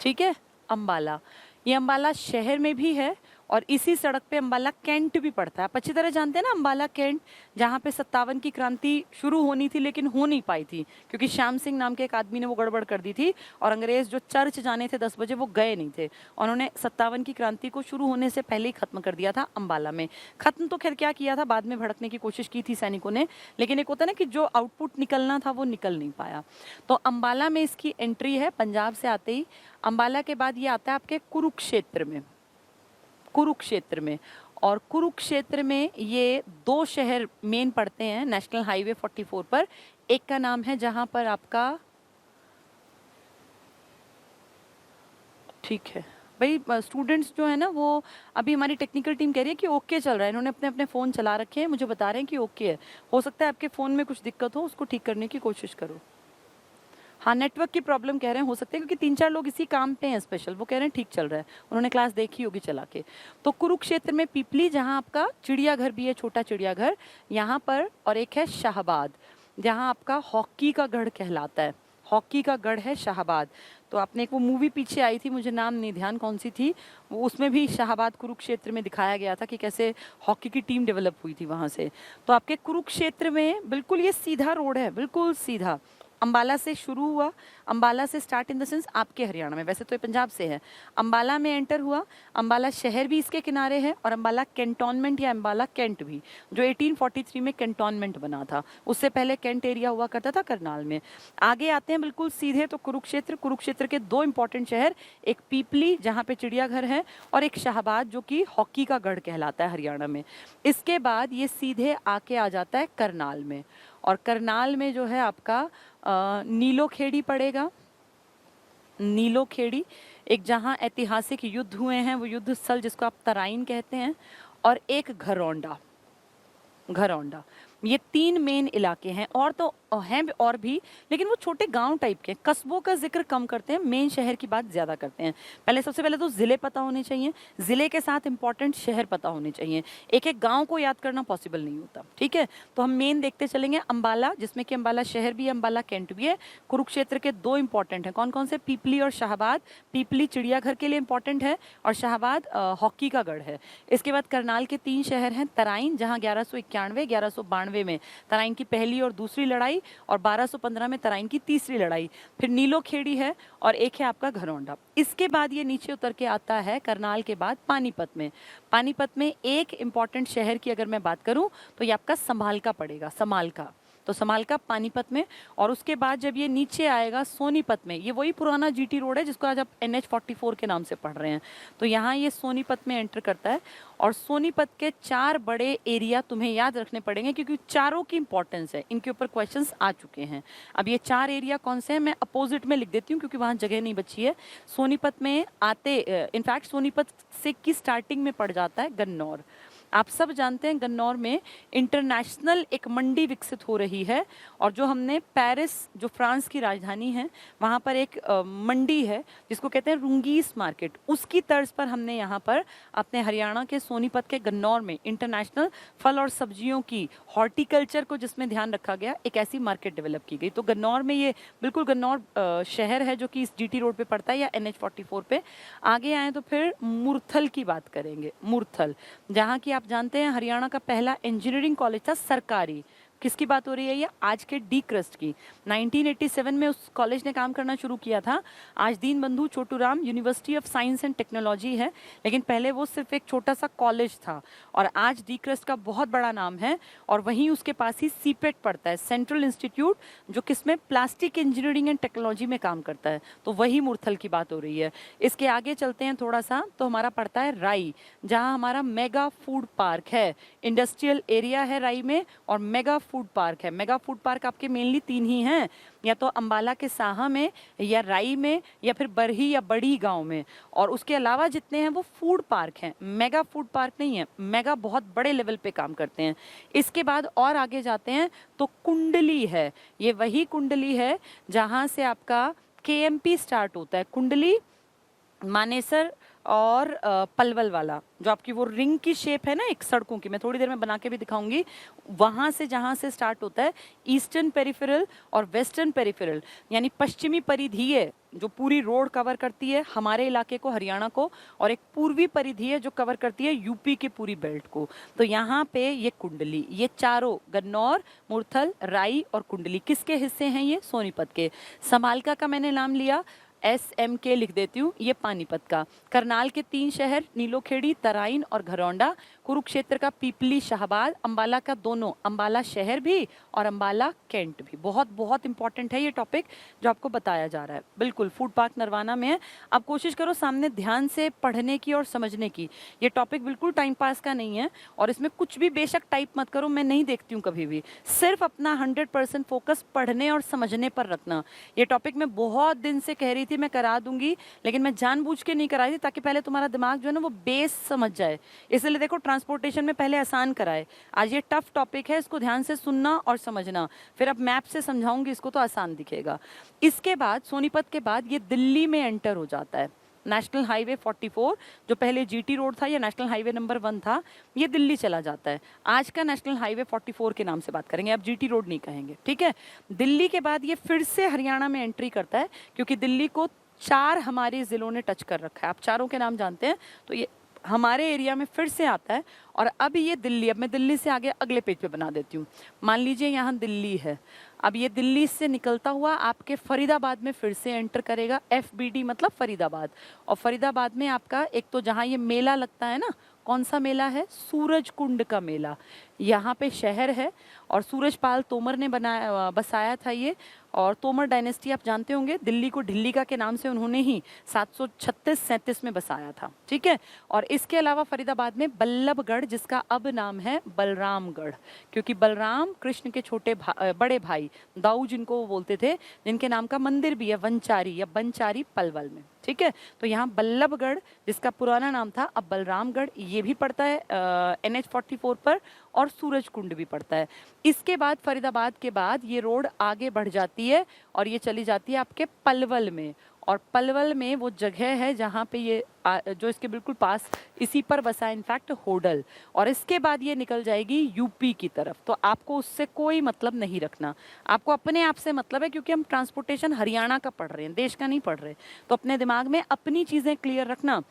ठीक है? अंबाला, ये अंबाला शहर में भी है और इसी सड़क पे अंबाला कैंट भी पड़ता है। आप अच्छी तरह जानते हैं ना अंबाला कैंट, जहाँ पे 57 की क्रांति शुरू होनी थी लेकिन हो नहीं पाई थी क्योंकि श्याम सिंह नाम के एक आदमी ने वो गड़बड़ कर दी थी और अंग्रेज जो चर्च जाने थे 10 बजे वो गए नहीं थे। उन्होंने 57 की क्रांति को शुरू होने से पहले ही खत्म कर दिया था अंबाला में। खत्म तो खैर क्या किया था, बाद में भड़कने की कोशिश की थी सैनिकों ने, लेकिन एक होता ना कि जो आउटपुट निकलना था वो निकल नहीं पाया। तो अंबाला में इसकी एंट्री है पंजाब से आते ही। अंबाला के बाद ये आता है आपके कुरुक्षेत्र में, कुरुक्षेत्र में। और कुरुक्षेत्र में ये 2 शहर मेन पड़ते हैं नेशनल हाईवे 44 पर। एक का नाम है जहां पर आपका, ठीक है भाई, स्टूडेंट्स जो है ना वो अभी हमारी टेक्निकल टीम कह रही है कि ओके चल रहा है, इन्होंने अपने अपने फ़ोन चला रखे हैं, मुझे बता रहे हैं कि ओके है। हो सकता है आपके फ़ोन में कुछ दिक्कत हो, उसको ठीक करने की कोशिश करो। हाँ, नेटवर्क की प्रॉब्लम कह रहे हैं, हो सकते हैं क्योंकि 3-4 लोग इसी काम पे हैं स्पेशल, वो कह रहे हैं ठीक चल रहा है, उन्होंने क्लास देखी होगी चला के। तो कुरुक्षेत्र में पीपली, जहाँ आपका चिड़ियाघर भी है, छोटा चिड़ियाघर यहाँ पर, और एक है शाहबाद जहाँ आपका हॉकी का गढ़ कहलाता है, हॉकी का गढ़ है शाहबाद। तो आपने एक वो मूवी पीछे आई थी, मुझे नाम नहीं ध्यान कौन सी थी, वो उसमें भी शाहबाद कुरुक्षेत्र में दिखाया गया था कि कैसे हॉकी की टीम डेवलप हुई थी वहाँ से। तो आपके कुरुक्षेत्र में बिल्कुल ये सीधा रोड है, बिल्कुल सीधा, अंबाला से शुरू हुआ, अंबाला से स्टार्ट इन द सेंस आपके हरियाणा में, वैसे तो ये पंजाब से है। अंबाला में एंटर हुआ, अंबाला शहर भी इसके किनारे है और अंबाला कैंटोनमेंट या अंबाला कैंट भी, जो 1843 में कैंटोनमेंट बना था, उससे पहले कैंट एरिया हुआ करता था करनाल में। आगे आते हैं बिल्कुल सीधे तो कुरुक्षेत्र, कुरुक्षेत्र के 2 इंपॉर्टेंट शहर, एक पीपली जहाँ पे चिड़ियाघर है और एक शाहबाद जो कि हॉकी का गढ़ कहलाता है हरियाणा में। इसके बाद ये सीधे आके आ जाता है करनाल में, और करनाल में जो है आपका नीलोखेड़ी पड़ेगा। नीलोखेड़ी एक जहाँ ऐतिहासिक युद्ध हुए हैं, वो युद्ध स्थल जिसको आप तराइन कहते हैं, और एक घरौंडा, घरौंडा। ये 3 मेन इलाके हैं, और तो हैं और भी, लेकिन वो छोटे गांव टाइप के, कस्बों का जिक्र कम करते हैं, मेन शहर की बात ज़्यादा करते हैं। पहले सबसे पहले तो ज़िले पता होने चाहिए, ज़िले के साथ इंपॉर्टेंट शहर पता होने चाहिए, एक एक गांव को याद करना पॉसिबल नहीं होता, ठीक है? तो हम मेन देखते चलेंगे अंबाला, जिसमें कि अंबाला शहर भी है, अंबाला कैंट भी है। कुरुक्षेत्र के 2 इंपॉर्टेंट हैं, कौन कौन से? पीपली और शाहबाद। पीपली चिड़ियाघर के लिए इंपॉर्टेंट है और शाहबाद हॉकी का गढ़ है। इसके बाद करनाल के 3 शहर हैं, तराइन जहाँ 1191 1192 में तराइन की पहली और दूसरी लड़ाई, और 1215 में तराइन की तीसरी लड़ाई। फिर नीलोखेड़ी है और एक है आपका घरौंडा। इसके बाद ये नीचे उतर के आता है करनाल के बाद पानीपत में। पानीपत में एक इंपॉर्टेंट शहर की अगर मैं बात करूं तो ये आपका समालका पड़ेगा, समालका। तो समालका पानीपत में, और उसके बाद जब ये नीचे आएगा सोनीपत में, ये वही पुराना जीटी रोड है जिसको आज आप NH44 के नाम से पढ़ रहे हैं, तो यहाँ ये सोनीपत में एंटर करता है। और सोनीपत के 4 बड़े एरिया तुम्हें याद रखने पड़ेंगे क्योंकि चारों की इंपॉर्टेंस है, इनके ऊपर क्वेश्चंस आ चुके हैं। अब ये 4 एरिया कौन से हैं मैं अपोजिट में लिख देती हूँ क्योंकि वहाँ जगह नहीं बची है। सोनीपत में आते, इनफैक्ट सोनीपत से की स्टार्टिंग में पड़ जाता है गन्नौर। आप सब जानते हैं गन्नौर में इंटरनेशनल एक मंडी विकसित हो रही है, और जो हमने पेरिस, जो फ्रांस की राजधानी है, वहाँ पर एक मंडी है जिसको कहते हैं रुंगीस मार्केट, उसकी तर्ज पर हमने यहाँ पर अपने हरियाणा के सोनीपत के गन्नौर में इंटरनेशनल फल और सब्जियों की, हॉर्टिकल्चर को जिसमें ध्यान रखा गया, एक ऐसी मार्केट डेवलप की गई। तो गन्नौर में ये बिल्कुल गन्नौर शहर है जो कि इस GT रोड पे पड़ता है या NH44 पे। आगे आए तो फिर मुरथल की बात करेंगे, मुरथल जहाँ की आप जानते हैं हरियाणा का पहला इंजीनियरिंग कॉलेज था सरकारी। किसकी बात हो रही है? ये आज के डी क्रस्ट की। 1987 में उस कॉलेज ने काम करना शुरू किया था। आज Deenbandhu Chhoturam university of science and technology है, लेकिन पहले वो सिर्फ एक छोटा सा कॉलेज था, और आज डी क्रस्ट का बहुत बड़ा नाम है। और वहीं उसके पास ही सीपेट पड़ता है, सेंट्रल इंस्टीट्यूट, जो किसमें प्लास्टिक इंजीनियरिंग एंड टेक्नोलॉजी में काम करता है। तो वही मुरथल की बात हो रही है। इसके आगे चलते हैं थोड़ा सा, तो हमारा पड़ता है राई, जहाँ हमारा मेगा फूड पार्क है, इंडस्ट्रियल एरिया है राई में, और मेगा फूड पार्क है। मेगा फूड पार्क आपके मेनली 3 ही हैं, या तो अंबाला के साहा में, या राई में, या फिर बरही या बड़ी गांव में। और उसके अलावा जितने हैं वो फूड पार्क हैं, मेगा फूड पार्क नहीं है। मेगा बहुत बड़े लेवल पे काम करते हैं। इसके बाद और आगे जाते हैं तो कुंडली है। ये वही कुंडली है जहां से आपका केएमपी स्टार्ट होता है। कुंडली, मानेसर और पलवल वाला, जो आपकी वो रिंग की शेप है ना एक सड़कों की, मैं थोड़ी देर में बना के भी दिखाऊंगी, वहां से जहां से स्टार्ट होता है ईस्टर्न पेरिफेरल और वेस्टर्न पेरिफेरल, यानी पश्चिमी परिधीय जो पूरी रोड कवर करती है हमारे इलाके को, हरियाणा को, और एक पूर्वी परिधीय जो कवर करती है यूपी की पूरी बेल्ट को। तो यहाँ पे ये कुंडली, ये चारों गन्नौर, मुरथल, राई और कुंडली किसके हिस्से हैं? ये सोनीपत के। समालका का मैंने नाम लिया, SMK लिख देती हूँ, ये पानीपत का। करनाल के 3 शहर नीलोखेड़ी, तराइन और घरौंडा। कुरुक्षेत्र का पीपली, शाहबाद। अंबाला का दोनों, अंबाला शहर भी और अंबाला कैंट भी। बहुत बहुत इंपॉर्टेंट है ये टॉपिक जो आपको बताया जा रहा है। बिल्कुल फूड पार्क नरवाना में है। आप कोशिश करो सामने ध्यान से पढ़ने की और समझने की। ये टॉपिक बिल्कुल टाइम पास का नहीं है, और इसमें कुछ भी बेशक टाइप मत करो, मैं नहीं देखती हूँ कभी भी। सिर्फ अपना 100% फोकस पढ़ने और समझने पर रखना। ये टॉपिक मैं बहुत दिन से कह रही थी मैं करा दूंगी, लेकिन मैं जानबूझ के नहीं कराई थी, ताकि पहले तुम्हारा दिमाग जो है ना वो बेस समझ जाए। इसलिए देखो ट्रांसपोर्टेशन में पहले आसान कराए। आज ये टफ टॉपिक है, इसको ध्यान से सुनना और समझना। फिर अब मैप से समझाऊंगी इसको तो आसान दिखेगा। इसके बाद सोनीपत के बाद ये दिल्ली में एंटर हो जाता है। नेशनल हाईवे 44 जो पहले GT रोड था या नेशनल हाईवे नंबर 1 था, ये दिल्ली चला जाता है। आज का नेशनल हाईवे 44 के नाम से बात करेंगे, अब GT रोड नहीं कहेंगे, ठीक है। दिल्ली के बाद ये फिर से हरियाणा में एंट्री करता है, क्योंकि दिल्ली को 4 हमारे जिलों ने टच कर रखा है। आप चारों के नाम जानते हैं, तो ये हमारे एरिया में फिर से आता है। और अब ये दिल्ली, अब मैं दिल्ली से आगे अगले पेज पे बना देती हूँ। मान लीजिए यहाँ दिल्ली है, अब ये दिल्ली से निकलता हुआ आपके फरीदाबाद में फिर से एंटर करेगा। FBD मतलब फरीदाबाद। और फरीदाबाद में आपका एक तो जहाँ ये मेला लगता है ना, कौन सा मेला है? सूरज कुंड का मेला। यहाँ पे शहर है, और सूरजपाल तोमर ने बसाया था ये। और तोमर डायनेस्टी आप जानते होंगे, दिल्ली को ढिल्लिका के नाम से उन्होंने ही 736-37 में बसाया था, ठीक है। और इसके अलावा फरीदाबाद में बल्लभगढ़, जिसका अब नाम है बलरामगढ़, क्योंकि बलराम कृष्ण के बड़े भाई दाऊ जिनको वो बोलते थे, जिनके नाम का मंदिर भी है वंचारी या बंचारी पलवल में, ठीक है। तो यहाँ बल्लभगढ़ जिसका पुराना नाम था अब बलरामगढ़, ये भी पड़ता है NH 44 पर, और सूरज कुंड भी पड़ता है। इसके बाद फरीदाबाद के बाद ये रोड आगे बढ़ जाती है और ये चली जाती है आपके पलवल में। और पलवल में वो जगह है जहाँ पे ये जो इसके बिल्कुल पास इसी पर बसा है इनफैक्ट होडल। और इसके बाद ये निकल जाएगी यूपी की तरफ। तो आपको उससे कोई मतलब नहीं रखना, आपको अपने आप से मतलब है, क्योंकि हम ट्रांसपोर्टेशन हरियाणा का पढ़ रहे हैं, देश का नहीं पढ़ रहे। तो अपने दिमाग में अपनी चीज़ें क्लियर रखना।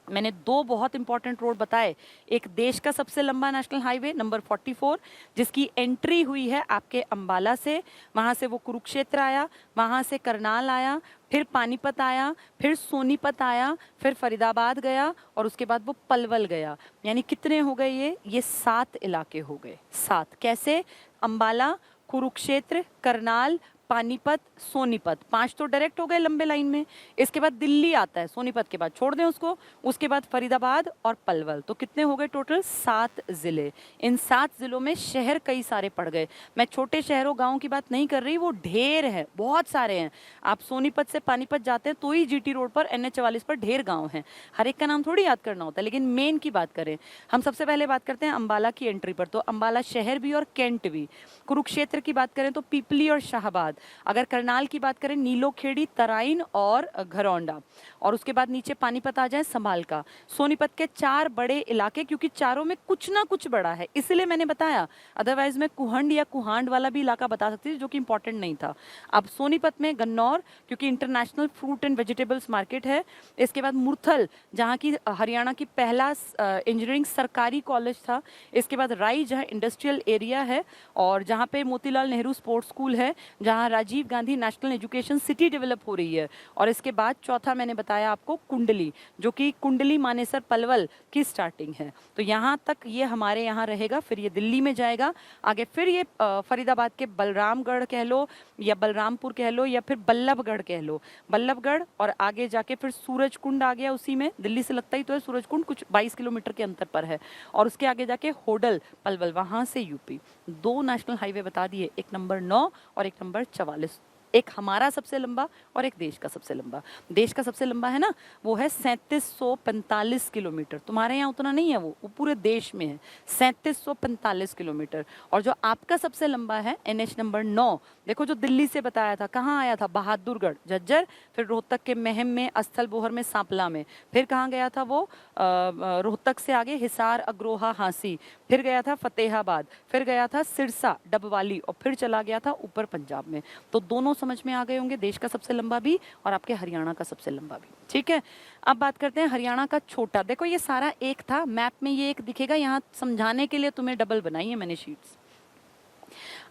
मैंने 2 बहुत इंपॉर्टेंट रोड बताए, एक देश का सबसे लंबा नेशनल हाईवे नंबर 44 जिसकी एंट्री हुई है आपके अंबाला से, वहाँ से वो कुरुक्षेत्र आया, वहाँ से करनाल आया, फिर पानीपत आया, फिर सोनीपत आया, फिर फरीदाबाद गया, और उसके बाद वो पलवल गया। यानी कितने हो गए ये 7 इलाके हो गए। 7 कैसे? अंबाला, कुरुक्षेत्र, करनाल, पानीपत, सोनीपत, 5 तो डायरेक्ट हो गए लंबे लाइन में। इसके बाद दिल्ली आता है, सोनीपत के बाद छोड़ दें उसको, उसके बाद फरीदाबाद और पलवल। तो कितने हो गए टोटल? 7 जिले। इन 7 जिलों में शहर कई सारे पड़ गए। मैं छोटे शहरों गाँव की बात नहीं कर रही, वो ढेर है, बहुत सारे हैं। आप सोनीपत से पानीपत जाते हैं तो ही GT रोड पर NH 44 पर ढेर गाँव हैं। हर एक का नाम थोड़ी याद करना होता है, लेकिन मेन की बात करें, हम सबसे पहले बात करते हैं अंबाला की एंट्री पर। तो अंबाला शहर भी और कैंट भी। कुरुक्षेत्र की बात करें तो पीपली और शाहबाद। अगर करनाल की बात करें नीलोखेड़ी, तराइन और घरौंडा। और उसके बाद नीचे पानीपत आ जाए, समालका। सोनीपत के 4 बड़े इलाके, क्योंकि चारों में कुछ ना कुछ बड़ा है इसलिए मैंने बताया, अदरवाइज मैं कुहंड या कुहांड वाला भी इलाका बता सकती थी जो कि इंपॉर्टेंट नहीं था। अब सोनीपत में गन्नौर, क्योंकि international fruit and vegetables market है। इसके बाद मुरथल, जहाँ की हरियाणा की पहला इंजीनियरिंग सरकारी कॉलेज था। इसके बाद राई, जहाँ इंडस्ट्रियल एरिया है और जहाँ पे मोतीलाल नेहरू स्पोर्ट्स स्कूल है, जहाँ यहाँ Rajiv Gandhi national education city develop हो रही है। और इसके बाद चौथा मैंने बताया आपको कुंडली, जो कि कुंडली मानेसर पलवल की स्टार्टिंग है। तो यहाँ तक ये हमारे यहाँ रहेगा, फिर ये दिल्ली में जाएगा आगे, फिर ये फरीदाबाद के बलरामगढ़ कह लो या बलरामपुर कह लो या फिर बल्लभगढ़ कह लो, बल्लभगढ़, और आगे जाके फिर सूरजकुंड आ गया उसी में, दिल्ली से लगता ही तो है सूरजकुंड, कुछ 22 किलोमीटर के अंतर पर है। और उसके आगे जाके होडल पलवल, वहां से यूपी। 2 नेशनल हाईवे बता दिए, एक नंबर 9 और एक नंबर 44। एक हमारा सबसे लंबा और एक देश का सबसे लंबा। देश का सबसे लंबा है ना, वो है 3745 किलोमीटर। तुम्हारे यहाँ उतना नहीं है, वो पूरे देश में है 3745 किलोमीटर। और जो आपका सबसे लंबा है NH नंबर 9, देखो जो दिल्ली से बताया था, कहाँ आया था, बहादुरगढ़ झज्जर, फिर रोहतक के महम में, अस्थल बोहर में, सांपला में, फिर कहाँ गया था वो, रोहतक से आगे हिसार, अग्रोहा, हांसी, फिर गया था फतेहाबाद, फिर गया था सिरसा, डबवाली, और फिर चला गया था ऊपर पंजाब में। तो दोनों समझ में आ गए होंगे, देश का सबसे लंबा भी और आपके हरियाणा का सबसे लंबा भी। ठीक है, अब बात करते हैं हरियाणा का छोटा। देखो ये सारा एक था, मैप में ये एक दिखेगा, यहाँ समझाने के लिए तुम्हें डबल बनाई है मैंने शीट्स।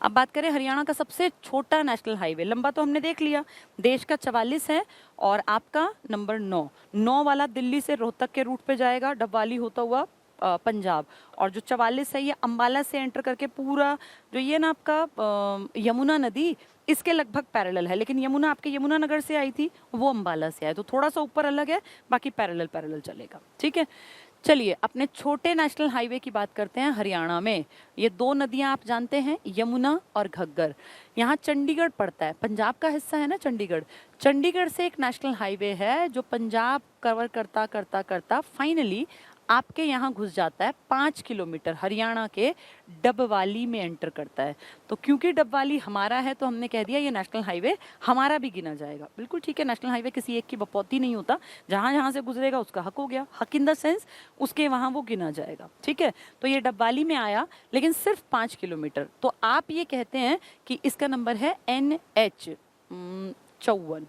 अब बात करें हरियाणा का सबसे छोटा नेशनल हाईवे, लंबा तो हमने देख लिया, देश का 44 है और आपका नंबर 9 वाला दिल्ली से रोहतक के रूट पे जाएगा, डबवाली होता हुआ पंजाब। और जो 44 है ये अंबाला से एंटर करके पूरा जो ये ना आपका यमुना नदी, इसके लगभग पैरेलल है, लेकिन यमुना आपके यमुना नगर से आई थी, वो अंबाला से आए, तो थोड़ा सा ऊपर अलग है, बाकी पैरेलल चलेगा। ठीक है, चलिए अपने छोटे नेशनल हाईवे की बात करते हैं हरियाणा में। ये 2 नदियां आप जानते हैं, यमुना और घग्गर। यहाँ चंडीगढ़ पड़ता है, पंजाब का हिस्सा है ना चंडीगढ़। चंडीगढ़ से एक नेशनल हाईवे है जो पंजाब कवर करता करता करता फाइनली आपके यहाँ घुस जाता है 5 किलोमीटर, हरियाणा के डबवाली में एंटर करता है। तो क्योंकि डबवाली हमारा है तो हमने कह दिया ये नेशनल हाईवे हमारा भी गिना जाएगा। बिल्कुल ठीक है, नेशनल हाईवे किसी एक की बपौती नहीं होता, जहाँ जहाँ से गुजरेगा उसका हक हो गया, हक इन द सेंस उसके वहाँ वो गिना जाएगा। ठीक है, तो ये डबवाली में आया लेकिन सिर्फ 5 किलोमीटर। तो आप ये कहते हैं कि इसका नंबर है NH 54।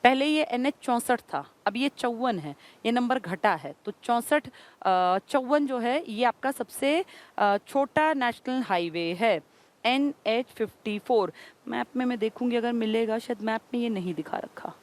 पहले ये NH 64 था, अब ये 54 है, ये नंबर घटा है, तो 54 जो है ये आपका सबसे छोटा नेशनल हाईवे है, NH 54। मैप में मैं देखूंगी अगर मिलेगा, शायद मैप में ये नहीं दिखा रखा।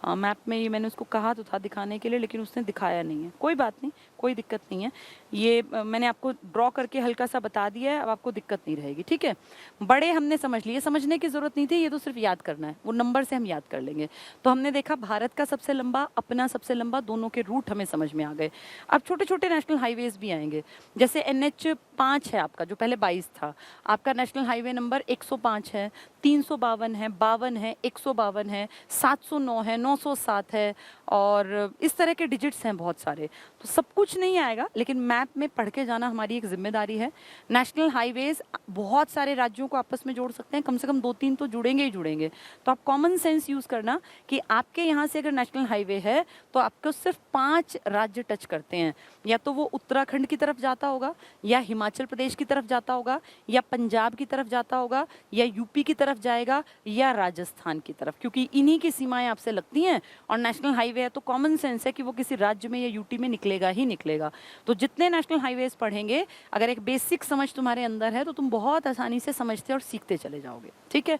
हाँ, मैप में ये मैंने उसको कहा तो था दिखाने के लिए, लेकिन उसने दिखाया नहीं है। कोई बात नहीं, कोई दिक्कत नहीं है, ये मैंने आपको ड्रॉ करके हल्का सा बता दिया है, अब आपको दिक्कत नहीं रहेगी। ठीक है, बड़े हमने समझ लिए, समझने की जरूरत नहीं थी, ये तो सिर्फ याद करना है, वो नंबर से हम याद कर लेंगे। तो हमने देखा भारत का सबसे लंबा, अपना सबसे लंबा, दोनों के रूट हमें समझ में आ गए। अब छोटे छोटे नेशनल हाईवेज भी आएंगे, जैसे NH 5 है आपका, जो पहले 22 था, आपका नेशनल हाईवे नंबर 105 है, 352 है, 52 है, 152 है, 709 है, 907 है, और इस तरह के डिजिट्स हैं बहुत सारे। तो सब कुछ नहीं आएगा, लेकिन मैप में पढ़ के जाना हमारी एक जिम्मेदारी है। नेशनल हाईवेज बहुत सारे राज्यों को आपस में जोड़ सकते हैं, कम से कम 2-3 तो जुड़ेंगे ही जुड़ेंगे। तो आप कॉमन सेंस यूज करना कि आपके यहाँ से अगर नेशनल हाईवे है तो आपको सिर्फ 5 राज्य टच करते हैं, या तो वो उत्तराखंड की तरफ जाता होगा, या हिमाचल प्रदेश की तरफ जाता होगा, या पंजाब की तरफ जाता होगा, या यूपी की तरफ जाएगा, या राजस्थान की तरफ, क्योंकि इन्हीं की सीमाएं आपसे लगती हैं। और नेशनल हाईवे है तो कॉमन सेंस है कि वो किसी राज्य में या यूटी में निकलेगा ही निकलेगा। तो जितने नेशनल हाईवेज पढ़ेंगे, अगर एक बेसिक समझ तुम्हारे अंदर है तो तुम बहुत आसानी से समझते और सीखते चले जाओगे। ठीक है,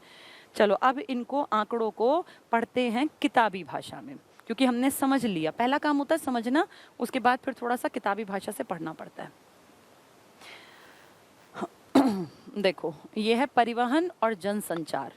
चलो अब इनको आंकड़ों को पढ़ते हैं किताबी भाषा में, क्योंकि हमने समझ लिया, पहला काम होता है समझना, उसके बाद फिर थोड़ा सा किताबी भाषा से पढ़ना पड़ता है। देखो ये है परिवहन और जनसंचार।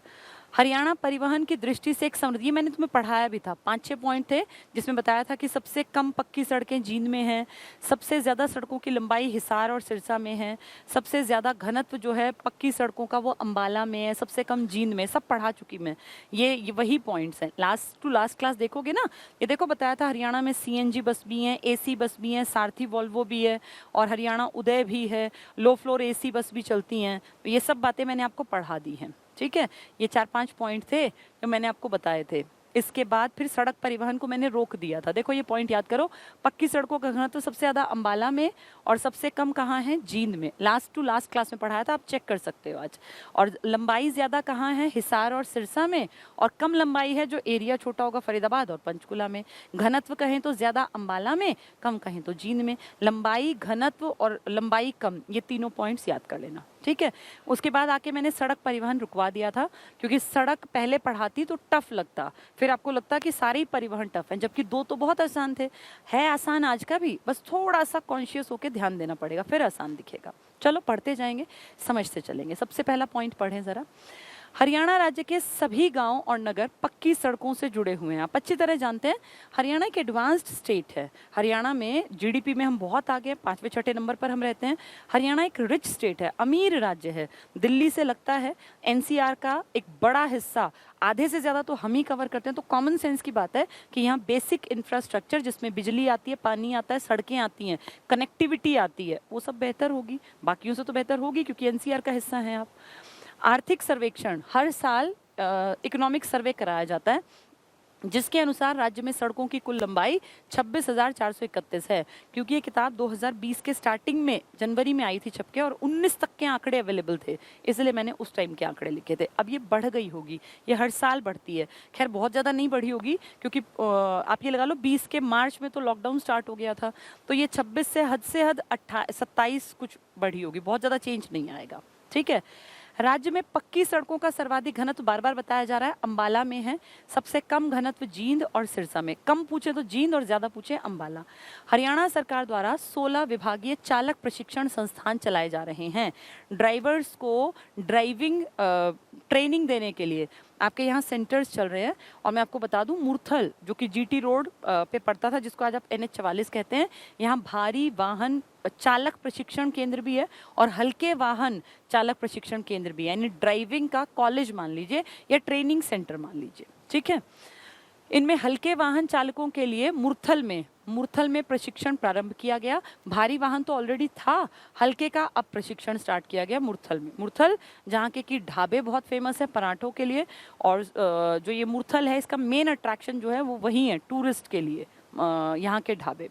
हरियाणा परिवहन की दृष्टि से एक समृद्ध, ये मैंने तुम्हें पढ़ाया भी था, 5-6 पॉइंट थे जिसमें बताया था कि सबसे कम पक्की सड़कें जींद में हैं, सबसे ज़्यादा सड़कों की लंबाई हिसार और सिरसा में है, सबसे ज़्यादा घनत्व जो है पक्की सड़कों का वो अंबाला में है, सबसे कम जींद में। सब पढ़ा चुकी मैं, ये वही पॉइंट्स हैं। लास्ट टू लास्ट क्लास देखोगे ना, ये देखो बताया था हरियाणा में CNG बस भी हैं, AC बस भी हैं, सारथी वॉल्वो भी है, और हरियाणा उदय भी है, लो फ्लोर AC बस भी चलती हैं। तो ये सब बातें मैंने आपको पढ़ा दी हैं। ठीक है, ये 4-5 पॉइंट थे जो मैंने आपको बताए थे। इसके बाद फिर सड़क परिवहन को मैंने रोक दिया था। देखो ये पॉइंट याद करो, पक्की सड़कों का घनत्व तो सबसे ज़्यादा अंबाला में और सबसे कम कहाँ है, जींद में। लास्ट टू लास्ट क्लास में पढ़ाया था, आप चेक कर सकते हो आज। और लंबाई ज़्यादा कहाँ है, हिसार और सिरसा में, और कम लंबाई है जो एरिया छोटा होगा फरीदाबाद और पंचकुला में। घनत्व कहें तो ज़्यादा अंबाला में, कम कहें तो जींद में। लंबाई, घनत्व और लंबाई कम, ये तीनों पॉइंट्स याद कर लेना। ठीक है। उसके बाद आके मैंने सड़क परिवहन रुकवा दिया था, क्योंकि सड़क पहले पढ़ाती तो टफ लगता, फिर आपको लगता कि सारे ही परिवहन टफ हैं, जबकि दो तो बहुत आसान थे। है आसान आज का भी, बस थोड़ा सा कॉन्शियस होकर ध्यान देना पड़ेगा, फिर आसान दिखेगा। चलो पढ़ते जाएंगे, समझते चलेंगे। सबसे पहला पॉइंट पढ़ें ज़रा। हरियाणा राज्य के सभी गांव और नगर पक्की सड़कों से जुड़े हुए हैं। आप अच्छी तरह जानते हैं हरियाणा एक एडवांस्ड स्टेट है। हरियाणा में जीडीपी में हम बहुत आगे हैं, 5वें 6ठे नंबर पर हम रहते हैं। हरियाणा एक रिच स्टेट है, अमीर राज्य है। दिल्ली से लगता है एनसीआर का एक बड़ा हिस्सा, आधे से ज़्यादा तो हम ही कवर करते हैं। तो कॉमन सेंस की बात है कि यहाँ बेसिक इंफ्रास्ट्रक्चर, जिसमें बिजली आती है, पानी आता है, सड़कें आती हैं, कनेक्टिविटी आती है, वो सब बेहतर होगी। बाकियों से तो बेहतर होगी, क्योंकि एनसीआर का हिस्सा हैं आप। आर्थिक सर्वेक्षण, हर साल इकोनॉमिक सर्वे कराया जाता है, जिसके अनुसार राज्य में सड़कों की कुल लंबाई 26,431 है। क्योंकि ये किताब 2020 के स्टार्टिंग में जनवरी में आई थी छप के, और 19 तक के आंकड़े अवेलेबल थे, इसलिए मैंने उस टाइम के आंकड़े लिखे थे। अब ये बढ़ गई होगी, ये हर साल बढ़ती है। खैर बहुत ज़्यादा नहीं बढ़ी होगी, क्योंकि आप ये लगा लो 20 के मार्च में तो लॉकडाउन स्टार्ट हो गया था, तो ये 26 से हद 27 कुछ बढ़ी होगी, बहुत ज़्यादा चेंज नहीं आएगा। ठीक है। राज्य में पक्की सड़कों का सर्वाधिक घनत्व बार बार बताया जा रहा है, अंबाला में है। सबसे कम घनत्व जींद और सिरसा में। कम पूछे तो जींद और ज्यादा पूछे अंबाला। हरियाणा सरकार द्वारा 16 विभागीय चालक प्रशिक्षण संस्थान चलाए जा रहे हैं। ड्राइवर्स को ड्राइविंग ट्रेनिंग देने के लिए आपके यहाँ सेंटर्स चल रहे हैं। और मैं आपको बता दूं, मुरथल जो कि जीटी रोड पे पड़ता था, जिसको आज आप NH44 कहते हैं, यहाँ भारी वाहन चालक प्रशिक्षण केंद्र भी है और हल्के वाहन चालक प्रशिक्षण केंद्र भी है, यानी ड्राइविंग का कॉलेज मान लीजिए या ट्रेनिंग सेंटर मान लीजिए। ठीक है। इनमें हल्के वाहन चालकों के लिए मुरथल में प्रशिक्षण प्रारंभ किया गया। भारी वाहन तो ऑलरेडी था, हल्के का अब प्रशिक्षण स्टार्ट किया गया मुरथल में। मुरथल जहाँ के की ढाबे बहुत फेमस है पराठों के लिए, और जो ये मुरथल है इसका मेन अट्रैक्शन जो है वो वही है टूरिस्ट के लिए, यहाँ के ढाबे।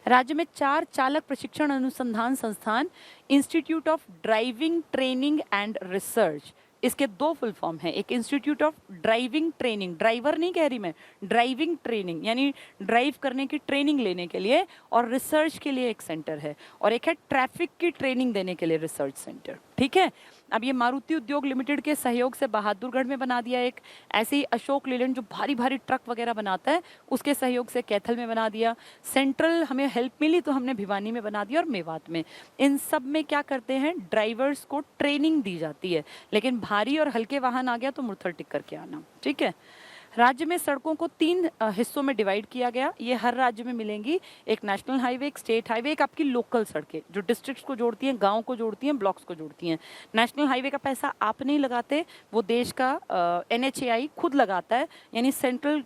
राज्य में 4 चालक प्रशिक्षण अनुसंधान संस्थान, institute of driving training and research, इसके 2 फुल फॉर्म हैं। एक institute of driving training, driver नहीं कह रही मैं, ड्राइविंग ट्रेनिंग यानी ड्राइव करने की ट्रेनिंग लेने के लिए, और रिसर्च के लिए एक सेंटर है, और एक है ट्रैफिक की ट्रेनिंग देने के लिए रिसर्च सेंटर। ठीक है। अब ये मारुति उद्योग लिमिटेड के सहयोग से बहादुरगढ़ में बना दिया एक, ऐसे ही अशोक लीलैंड जो भारी भारी ट्रक वगैरह बनाता है उसके सहयोग से कैथल में बना दिया। सेंट्रल हमें हेल्प मिली तो हमने भिवानी में बना दिया और मेवात में। इन सब में क्या करते हैं, ड्राइवर्स को ट्रेनिंग दी जाती है, लेकिन भारी और हल्के वाहन आ गया तो मुरथल टिक करके आना। ठीक है। राज्य में सड़कों को 3 हिस्सों में डिवाइड किया गया। ये हर राज्य में मिलेंगी, एक नेशनल हाईवे, एक स्टेट हाईवे, एक आपकी लोकल सड़कें जो डिस्ट्रिक्ट्स को जोड़ती हैं, गांव को जोड़ती हैं, ब्लॉक्स को जोड़ती हैं। नेशनल हाईवे का पैसा आप नहीं लगाते, वो देश का NHAI खुद लगाता है, यानी सेंट्रल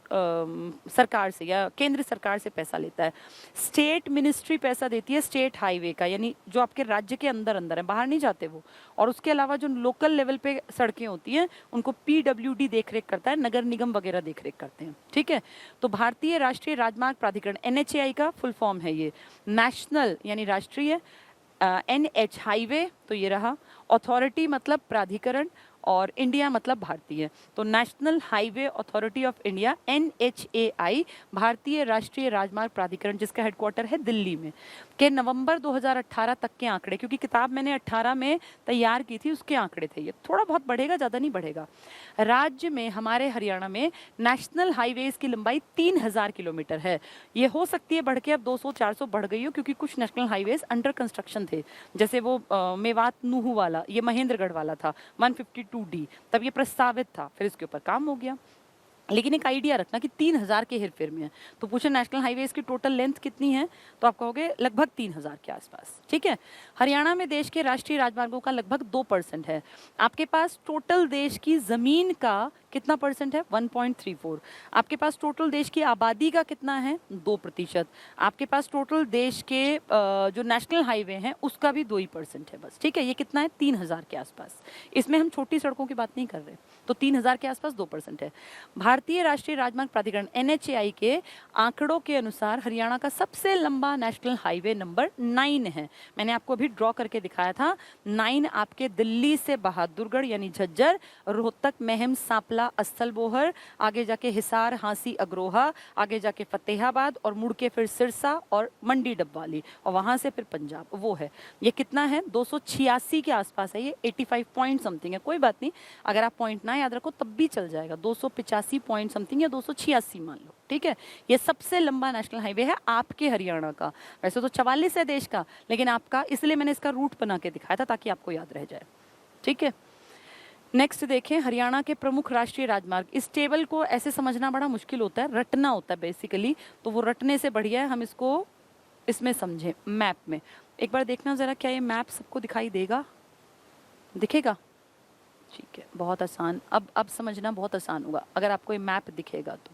सरकार से या केंद्र सरकार से पैसा लेता है। स्टेट मिनिस्ट्री पैसा देती है स्टेट हाईवे का, यानी जो आपके राज्य के अंदर अंदर है, बाहर नहीं जाते वो। और उसके अलावा जो लोकल लेवल पे सड़कें होती हैं उनको PWD देखरेख करता है, नगर निगम वगैरह देखरेख करते हैं। ठीक है। तो भारतीय राष्ट्रीय राजमार्ग प्राधिकरण NHAI का फुल फॉर्म है ये। नेशनल यानी राष्ट्रीय, NH हाईवे तो ये रहा, अथॉरिटी मतलब प्राधिकरण, और इंडिया मतलब भारतीय। तो national highway authority of India NHAI, भारतीय राष्ट्रीय राजमार्ग प्राधिकरण, जिसका हेडक्वार्टर है दिल्ली में, के नवंबर 2018 तक के आंकड़े, क्योंकि किताब मैंने 18 में तैयार की थी, उसके आंकड़े थे ये। थोड़ा बहुत बढ़ेगा, ज़्यादा नहीं बढ़ेगा। राज्य में हमारे हरियाणा में नेशनल हाईवेज की लंबाई 3000 किलोमीटर है। ये हो सकती है बढ़ के अब 200-400 बढ़ गई हो, क्योंकि कुछ नेशनल हाईवेज अंडर कंस्ट्रक्शन थे, जैसे वो मेवात नूहू वाला, ये महेंद्रगढ़ वाला था 152D, तब ये प्रस्तावित था, फिर इसके ऊपर काम हो गया। लेकिन एक आइडिया रखना कि 3000 के हेरफेर में है। तो पूछे नेशनल हाईवेज की टोटल लेंथ कितनी है, तो आप कहोगे लगभग 3000 के आसपास। ठीक है। हरियाणा में देश के राष्ट्रीय राजमार्गों का लगभग 2% है। आपके पास टोटल देश की जमीन का कितना परसेंट है, 1.34। आपके पास टोटल देश की आबादी का कितना है, 2%। आपके पास टोटल देश के जो नेशनल हाईवे हैं उसका भी 2% है बस। ठीक है। ये कितना है, 3000 के आसपास। इसमें हम छोटी सड़कों की बात नहीं कर रहे, तो 3000 के आसपास 2% है। भारतीय राष्ट्रीय राजमार्ग प्राधिकरण NHAI के आंकड़ों के अनुसार हरियाणा का सबसे लंबा नेशनल हाईवे नंबर 9 है। मैंने आपको अभी ड्रॉ करके दिखाया था। 9 आपके दिल्ली से बहादुरगढ़ यानी झज्जर, रोहतक, महम, सांपला अम्बाला, अस्सल बोहर, आगे जाके हिसार, हांसी, अग्रोहा, आगे जाके फतेहाबाद और मुड़ के फिर सिरसा और मंडी डब्बाली और वहाँ से फिर पंजाब, वो है। ये कितना है? 286 के आसपास है, ये 85 पॉइंट समथिंग है। कोई बात नहीं, अगर आप पॉइंट ना याद रखो तब भी चल जाएगा, 285 पॉइंट समथिंग या 286 मान लो, ठीक है। ये सबसे लंबा नेशनल हाईवे है आपके हरियाणा का। वैसे तो 44 है देश का, लेकिन आपका, इसलिए मैंने इसका रूट बना के दिखाया था ताकि आपको याद रह जाए, ठीक है। नेक्स्ट देखें, हरियाणा के प्रमुख राष्ट्रीय राजमार्ग। इस टेबल को ऐसे समझना बड़ा मुश्किल होता है, रटना होता है बेसिकली, तो वो रटने से बढ़िया है हम इसको इसमें समझें, मैप में। एक बार देखना जरा, क्या ये मैप सबको दिखाई देगा? दिखेगा? ठीक है, बहुत आसान। अब समझना बहुत आसान होगा अगर आपको ये मैप दिखेगा तो।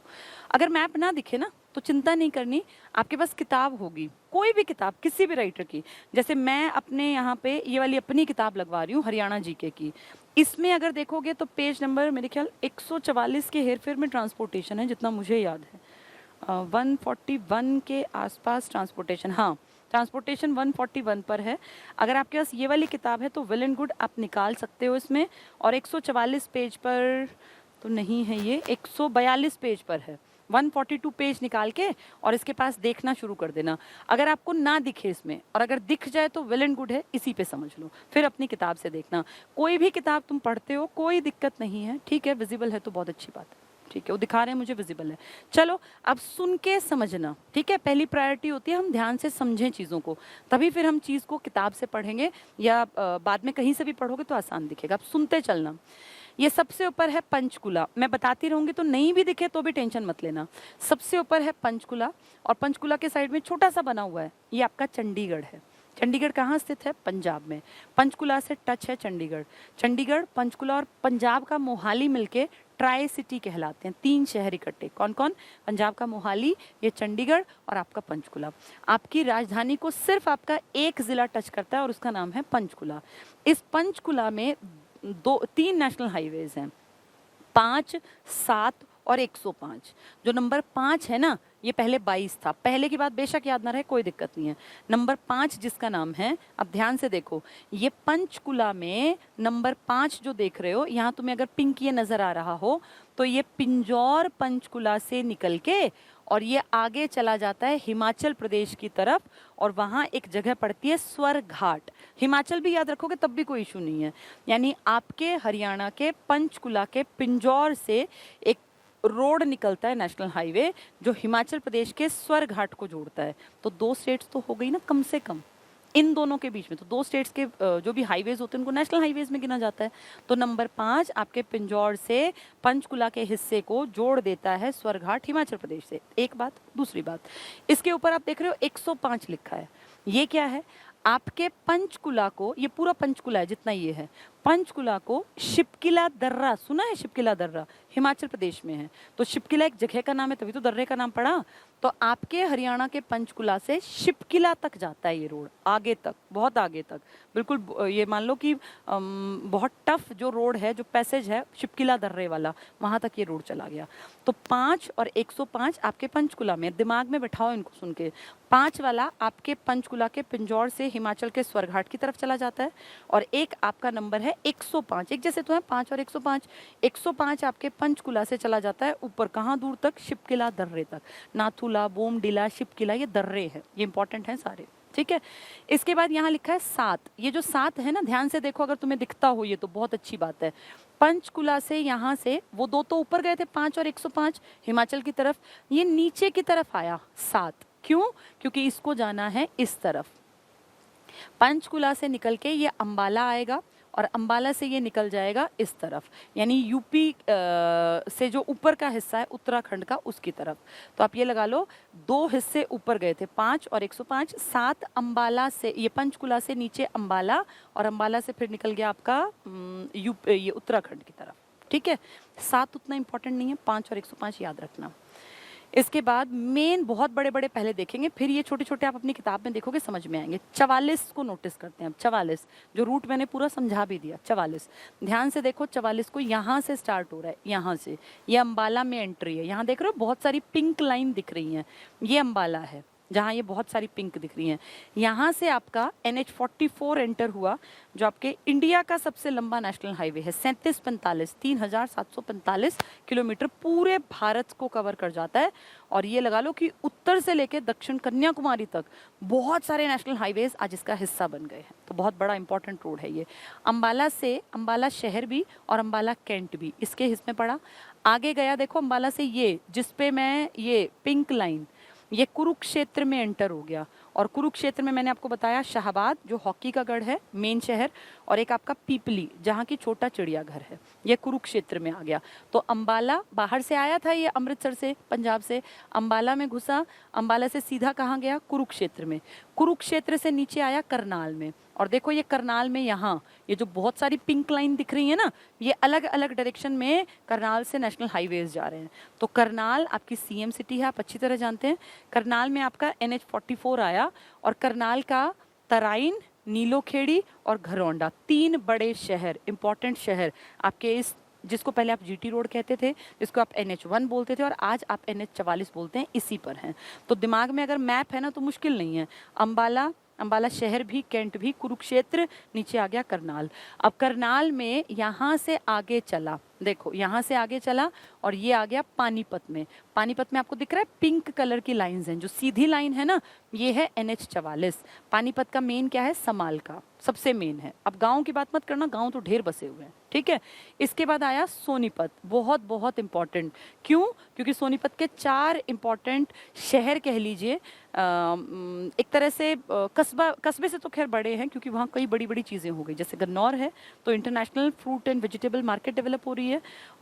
अगर मैप ना दिखे ना तो चिंता नहीं करनी, आपके पास किताब होगी, कोई भी किताब किसी भी राइटर की। जैसे मैं अपने यहाँ पे ये वाली अपनी किताब लगवा रही हूँ, हरियाणा जीके की। इसमें अगर देखोगे तो पेज नंबर मेरे ख्याल 144 के हेरफेर में ट्रांसपोर्टेशन है, जितना मुझे याद है। 141 के आसपास ट्रांसपोर्टेशन, हाँ ट्रांसपोर्टेशन 141 पर है। अगर आपके पास ये वाली किताब है तो वेल एंड गुड, आप निकाल सकते हो इसमें। और 144 पेज पर तो नहीं है, ये 142 पेज पर है। 142 पेज निकाल के और इसके पास देखना शुरू कर देना। अगर आपको ना दिखे इसमें, और अगर दिख जाए तो वेल एंड गुड है, इसी पे समझ लो, फिर अपनी किताब से देखना। कोई भी किताब तुम पढ़ते हो कोई दिक्कत नहीं है, ठीक है। विजिबल है तो बहुत अच्छी बात है, ठीक है, वो दिखा रहे हैं मुझे विजिबल है। चलो अब सुन के समझना, ठीक है। पहली प्रायोरिटी होती है हम ध्यान से समझें चीज़ों को, तभी फिर हम चीज़ को किताब से पढ़ेंगे या बाद में कहीं से भी पढ़ोगे तो आसान दिखेगा। अब सुनते चलना। ये सबसे ऊपर है पंचकुला, मैं बताती रहूंगी तो नहीं भी दिखे तो भी टेंशन मत लेना। सबसे ऊपर है पंचकुला, और पंचकुला के साइड में छोटा सा बना हुआ है, ये आपका चंडीगढ़ है। चंडीगढ़ कहाँ स्थित है? पंजाब में। पंचकुला से टच है चंडीगढ़। चंडीगढ़, पंचकुला और पंजाब का मोहाली मिलके ट्राई सिटी कहलाते हैं, 3 शहर इकट्ठे। कौन कौन? पंजाब का मोहाली, ये चंडीगढ़ और आपका पंचकुला। आपकी राजधानी को सिर्फ आपका एक जिला टच करता है और उसका नाम है पंचकुला। इस पंचकुला में 3 नेशनल हाईवेज हैं, 5, 7 और 105। जो नंबर 5 है ना, ये पहले 22 था, पहले की बात बेशक याद ना रहे कोई दिक्कत नहीं है। नंबर 5 जिसका नाम है, अब ध्यान से देखो, ये पंचकुला में नंबर 5 जो देख रहे हो, यहाँ तुम्हें अगर पिंक ये नजर आ रहा हो तो ये पिंजौर पंचकुला से निकल के और ये आगे चला जाता है हिमाचल प्रदेश की तरफ, और वहाँ एक जगह पड़ती है स्वर घाट। हिमाचल भी याद रखोगे तब भी कोई इशू नहीं है। यानी आपके हरियाणा के पंचकुला के पिंजौर से एक रोड निकलता है, नेशनल हाईवे, जो हिमाचल प्रदेश के स्वर घाट को जोड़ता है। तो 2 स्टेट्स तो हो गई ना कम से कम, इन दोनों के बीच में तो 2 स्टेट्स के जो भी हाईवेज होते हैं उनको नेशनल हाईवेज में गिना जाता है। तो नंबर 5 आपके पिंजौर से पंचकुला के हिस्से को जोड़ देता है स्वर घाट हिमाचल प्रदेश से। एक बात। दूसरी बात, इसके ऊपर आप देख रहे हो 105 लिखा है, ये क्या है? आपके पंचकुला को, ये पूरा पंचकुला है जितना ये है, पंचकुला को शिपकिला दर्रा, सुना है शिपकिला दर्रा? हिमाचल प्रदेश में है, तो शिपकिला एक जगह का नाम है तभी तो दर्रे का नाम पड़ा। तो आपके हरियाणा के पंचकुला से शिपकिला तक जाता है ये रोड, आगे तक, बहुत आगे तक, बिल्कुल। ये मान लो कि बहुत टफ जो रोड है, जो पैसेज है शिपकिला दर्रे वाला, वहाँ तक ये रोड चला गया। तो 5 और 105 आपके पंचकुला में, दिमाग में बैठाओ इनको सुन के। 5 वाला आपके पंचकुला के पिंजौर से हिमाचल के स्वरघाट की तरफ चला जाता है, और एक आपका नंबर है 105, एक जैसे तो है 5 और 105। 105 आपके पंचकुला से चला जाता है ऊपर, कहाँ दूर तक? शिपकिला दर्रे तक। नाथुला, बोमडिला, शिपकिला, ये दर्रे हैं, ये इंपॉर्टेंट हैं सारे, ठीक है। इसके बाद यहाँ लिखा है 7, ये जो 7 है ना, ध्यान से देखो, अगर तुम्हें दिखता हो ये तो बहुत अच्छी बात है। पंचकुला से यहाँ से वो 2 तो ऊपर गए थे, 5 और 105 हिमाचल की तरफ, ये नीचे की तरफ आया 7। क्यों? क्योंकि इसको जाना है इस तरफ। पंचकुला से निकल के ये अंबाला आएगा, और अंबाला से ये निकल जाएगा इस तरफ, यानी यूपी से जो ऊपर का हिस्सा है उत्तराखंड का, उसकी तरफ। तो आप ये लगा लो, 2 हिस्से ऊपर गए थे, 5 और 105। 7 अंबाला से, ये पंचकुला से नीचे अंबाला, और अंबाला से फिर निकल गया आपका ये उत्तराखंड की तरफ, ठीक है। 7 उतना इंपॉर्टेंट नहीं है, 5 और 105 याद रखना। इसके बाद मेन बहुत बड़े बड़े पहले देखेंगे, फिर ये छोटे छोटे आप अपनी किताब में देखोगे समझ में आएंगे। 44 को नोटिस करते हैं अब। 44 जो रूट मैंने पूरा समझा भी दिया। 44 ध्यान से देखो, 44 को यहाँ से स्टार्ट हो रहा है, यहाँ से। ये अंबाला में एंट्री है, यहाँ देख रहे हो बहुत सारी पिंक लाइन दिख रही हैं, ये अंबाला है, जहाँ ये बहुत सारी पिंक दिख रही हैं, यहाँ से आपका NH44 एंटर हुआ, जो आपके इंडिया का सबसे लंबा नेशनल हाईवे है, 3745 किलोमीटर पूरे भारत को कवर कर जाता है। और ये लगा लो कि उत्तर से लेकर दक्षिण कन्याकुमारी तक बहुत सारे नेशनल हाईवेज आज इसका हिस्सा बन गए हैं। तो बहुत बड़ा इंपॉर्टेंट रोड है ये। अंबाला से, अंबाला शहर भी और अंबाला कैंट भी इसके हिस्से में पड़ा। आगे गया देखो अंबाला से, ये जिसपे मैं ये पिंक लाइन, ये कुरुक्षेत्र में एंटर हो गया। और कुरुक्षेत्र में मैंने आपको बताया शाहबाद जो हॉकी का गढ़ है, मेन शहर, और एक आपका पीपली जहाँ की छोटा चिड़ियाघर है, ये कुरुक्षेत्र में आ गया। तो अंबाला बाहर से आया था, ये अमृतसर से, पंजाब से, अंबाला में घुसा, अंबाला से सीधा कहाँ गया, कुरुक्षेत्र में, कुरुक्षेत्र से नीचे आया करनाल में। और देखो ये करनाल में यहाँ ये जो बहुत सारी पिंक लाइन दिख रही है ना, ये अलग अलग डायरेक्शन में करनाल से नेशनल हाईवेज जा रहे हैं। तो करनाल आपकी CM सिटी है, आप अच्छी तरह जानते हैं। करनाल में आपका NH44 आया और करनाल का तराइन, नीलोखेड़ी और घरौंडा, 3 बड़े शहर, इंपॉर्टेंट शहर आपके इस, जिसको पहले आप GT रोड कहते थे, जिसको आप NH1 बोलते थे और आज आप NH44 बोलते हैं, इसी पर हैं। तो दिमाग में अगर मैप है ना तो मुश्किल नहीं है। अंबाला, अंबाला शहर भी, कैंट भी, कुरुक्षेत्र, नीचे आ गया करनाल। अब करनाल में यहाँ से आगे चला, देखो यहाँ से आगे चला और ये आ गया पानीपत में। पानीपत में आपको दिख रहा है पिंक कलर की लाइंस हैं, जो सीधी लाइन है ना ये है NH44। पानीपत का मेन क्या है, समाल का सबसे मेन है। अब गांव की बात मत करना, गांव तो ढेर बसे हुए हैं, ठीक है। इसके बाद आया सोनीपत, बहुत बहुत इंपॉर्टेंट। क्यों? क्योंकि सोनीपत के 4 इंपॉर्टेंट शहर कह लीजिए, एक तरह से कस्बे से तो खैर बड़े हैं क्योंकि वहाँ कई बड़ी बड़ी चीज़ें हो गई। जैसे गन्नौर है तो international fruit and vegetable market develop हो रही है।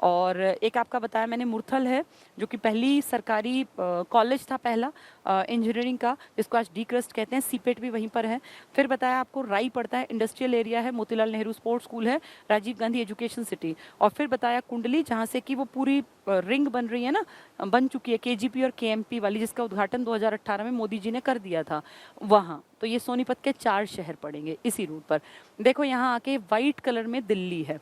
और एक आपका बताया मैंने मुरथल है, जो कि पहली सरकारी कॉलेज था, पहला इंजीनियरिंग का, जिसको आज डीक्रस्ट कहते हैं, सीपेट भी वहीं पर है। फिर बताया आपको राई पड़ता है, इंडस्ट्रियल एरिया है, मोतीलाल नेहरू स्पोर्ट्स स्कूल है, राजीव गांधी एजुकेशन सिटी। और फिर बताया कुंडली, जहाँ से कि वो पूरी रिंग बन रही है ना, बन चुकी है KGP और KMP वाली, जिसका उद्घाटन 2018 में मोदी जी ने कर दिया था वहाँ। तो ये सोनीपत के 4 शहर पड़ेंगे इसी रूट पर। देखो यहाँ आके वाइट कलर में दिल्ली है,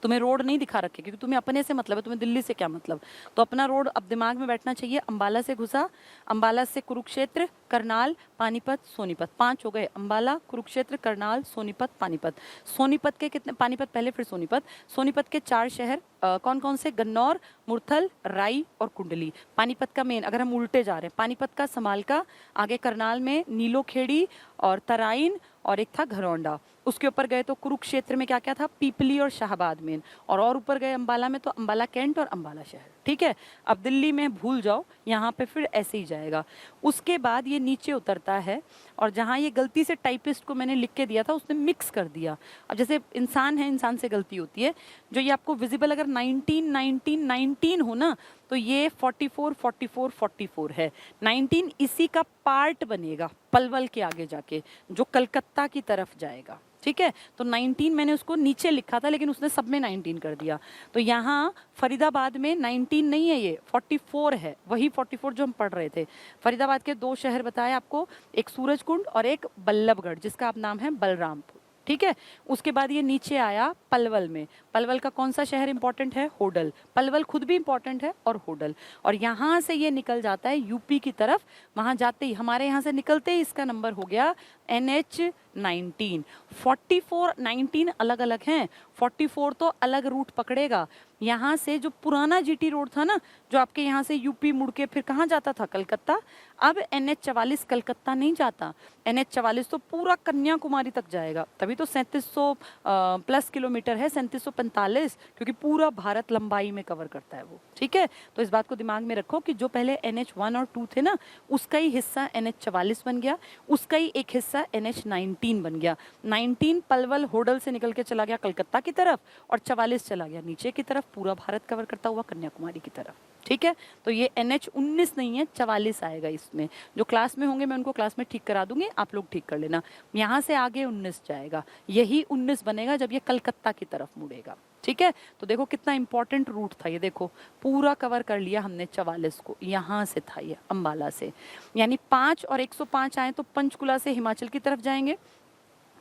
तुम्हें रोड नहीं दिखा रखे क्योंकि तुम्हें अपने से मतलब है, तुम्हें दिल्ली से क्या मतलब। तो अपना रोड अब दिमाग में बैठना चाहिए। अंबाला से घुसा, अंबाला से कुरुक्षेत्र, करनाल, पानीपत, सोनीपत, 5 हो गए। अंबाला, कुरुक्षेत्र, करनाल, सोनीपत, पानीपत। सोनीपत के कितने, पानीपत पहले फिर सोनीपत। सोनीपत के 4 शहर कौन कौन से, गन्नौर, मुरथल, राई और कुंडली। पानीपत का मेन, अगर हम उल्टे जा रहे हैं, पानीपत का समाल का, आगे करनाल में नीलोखेड़ी और तराइन और एक था घरौंडा। उसके ऊपर गए तो कुरुक्षेत्र में क्या क्या था, पीपली और शाहबाद मेन। और ऊपर गए अंबाला में तो अंबाला कैंट और अंबाला शहर, ठीक है। अब दिल्ली में भूल जाओ, यहाँ पे फिर ऐसे ही जाएगा। उसके बाद ये नीचे उतरता है और जहाँ ये गलती से टाइपिस्ट को मैंने लिख के दिया था उसने मिक्स कर दिया। अब जैसे इंसान है, इंसान से गलती होती है। जो ये आपको विजिबल अगर 19 19 19 हो ना, तो ये 44 44 44 है। 19 इसी का पार्ट बनेगा पलवल के आगे जाके, जो कलकत्ता की तरफ जाएगा, ठीक है। तो 19 मैंने उसको नीचे लिखा था, लेकिन उसने सब में 19 कर दिया। तो यहाँ फरीदाबाद में 19 नहीं है, ये 44 है, वही 44 जो हम पढ़ रहे थे। फरीदाबाद के 2 शहर बताए आपको, एक सूरजकुंड और एक बल्लभगढ़, जिसका आप नाम है बलरामपुर, ठीक है। उसके बाद ये नीचे आया पलवल में। पलवल का कौन सा शहर इंपॉर्टेंट है, होडल। पलवल खुद भी इंपॉर्टेंट है और होडल। और यहाँ से ये निकल जाता है यूपी की तरफ। वहाँ जाते ही, हमारे यहाँ से निकलते ही इसका नंबर हो गया NH19। 44 19 अलग अलग हैं, 44 तो अलग रूट पकड़ेगा। यहाँ से जो पुराना GT रोड था ना, जो आपके यहाँ से यूपी मुड़ के फिर कहाँ जाता था, कलकत्ता। अब NH44 कलकत्ता नहीं जाता, NH44 तो पूरा कन्याकुमारी तक जाएगा। तभी तो 3700 प्लस किलोमीटर है, 3745, क्योंकि पूरा भारत लंबाई में कवर करता है वो, ठीक है। तो इस बात को दिमाग में रखो कि जो पहले NH1 और 2 थे ना, उसका ही हिस्सा NH44 बन गया, उसका ही एक हिस्सा NH19 बन गया। 19 पलवल होडल से निकल के चला गया कलकत्ता की तरफ, और 44 चला गया नीचे की तरफ, पूरा भारत कवर करता हुआ कन्याकुमारी की तरफ, ठीक है। तो ये NH19 नहीं है, 44 आएगा इसमें। जो क्लास में होंगे मैं उनको क्लास में ठीक करा दूंगी, आप लोग ठीक कर लेना। यहाँ से आगे 19 जाएगा, यही 19 बनेगा जब ये कलकत्ता की तरफ मुड़ेगा, ठीक है। तो देखो कितना इंपॉर्टेंट रूट था ये, देखो पूरा कवर कर लिया हमने 44 को। यहाँ से था ये अंबाला से, यानी 5 और 105 आए तो पंचकुला से हिमाचल की तरफ जाएंगे,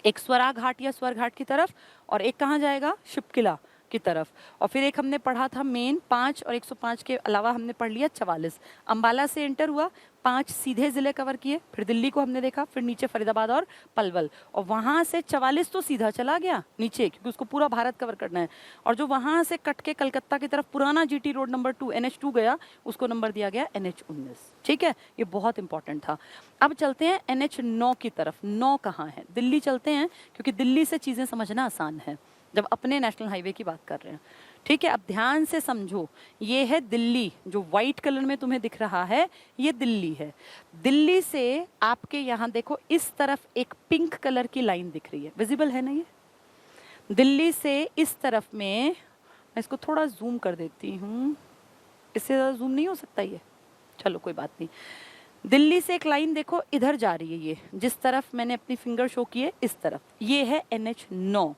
एक स्वरा घाट या स्वर घाट की तरफ, और एक कहाँ जाएगा, शिपकिला, की तरफ। और फिर एक हमने पढ़ा था मेन 5 और 105 के अलावा हमने पढ़ लिया 44। अंबाला से एंटर हुआ, 5 सीधे ज़िले कवर किए, फिर दिल्ली को हमने देखा, फिर नीचे फरीदाबाद और पलवल, और वहाँ से 44 तो सीधा चला गया नीचे क्योंकि उसको पूरा भारत कवर करना है। और जो वहाँ से कट के कलकत्ता की तरफ पुराना जीटी रोड नंबर 2 NH2 गया, उसको नंबर दिया गया NH19। ठीक है, ये बहुत इंपॉर्टेंट था। अब चलते हैं NH9 की तरफ। 9 कहाँ है? दिल्ली चलते हैं क्योंकि दिल्ली से चीज़ें समझना आसान है जब अपने नेशनल हाईवे की बात कर रहे हैं। ठीक है, अब ध्यान से समझो, ये है दिल्ली, जो व्हाइट कलर में तुम्हें दिख रहा है ये दिल्ली है। दिल्ली से आपके यहाँ देखो इस तरफ एक पिंक कलर की लाइन दिख रही है, विजिबल है ना? ये दिल्ली से इस तरफ में, मैं इसको थोड़ा जूम कर देती हूँ, इससे ज़्यादा जूम नहीं हो सकता ये, चलो कोई बात नहीं। दिल्ली से एक लाइन देखो इधर जा रही है, ये जिस तरफ मैंने अपनी फिंगर शो की है इस तरफ, ये है NH9।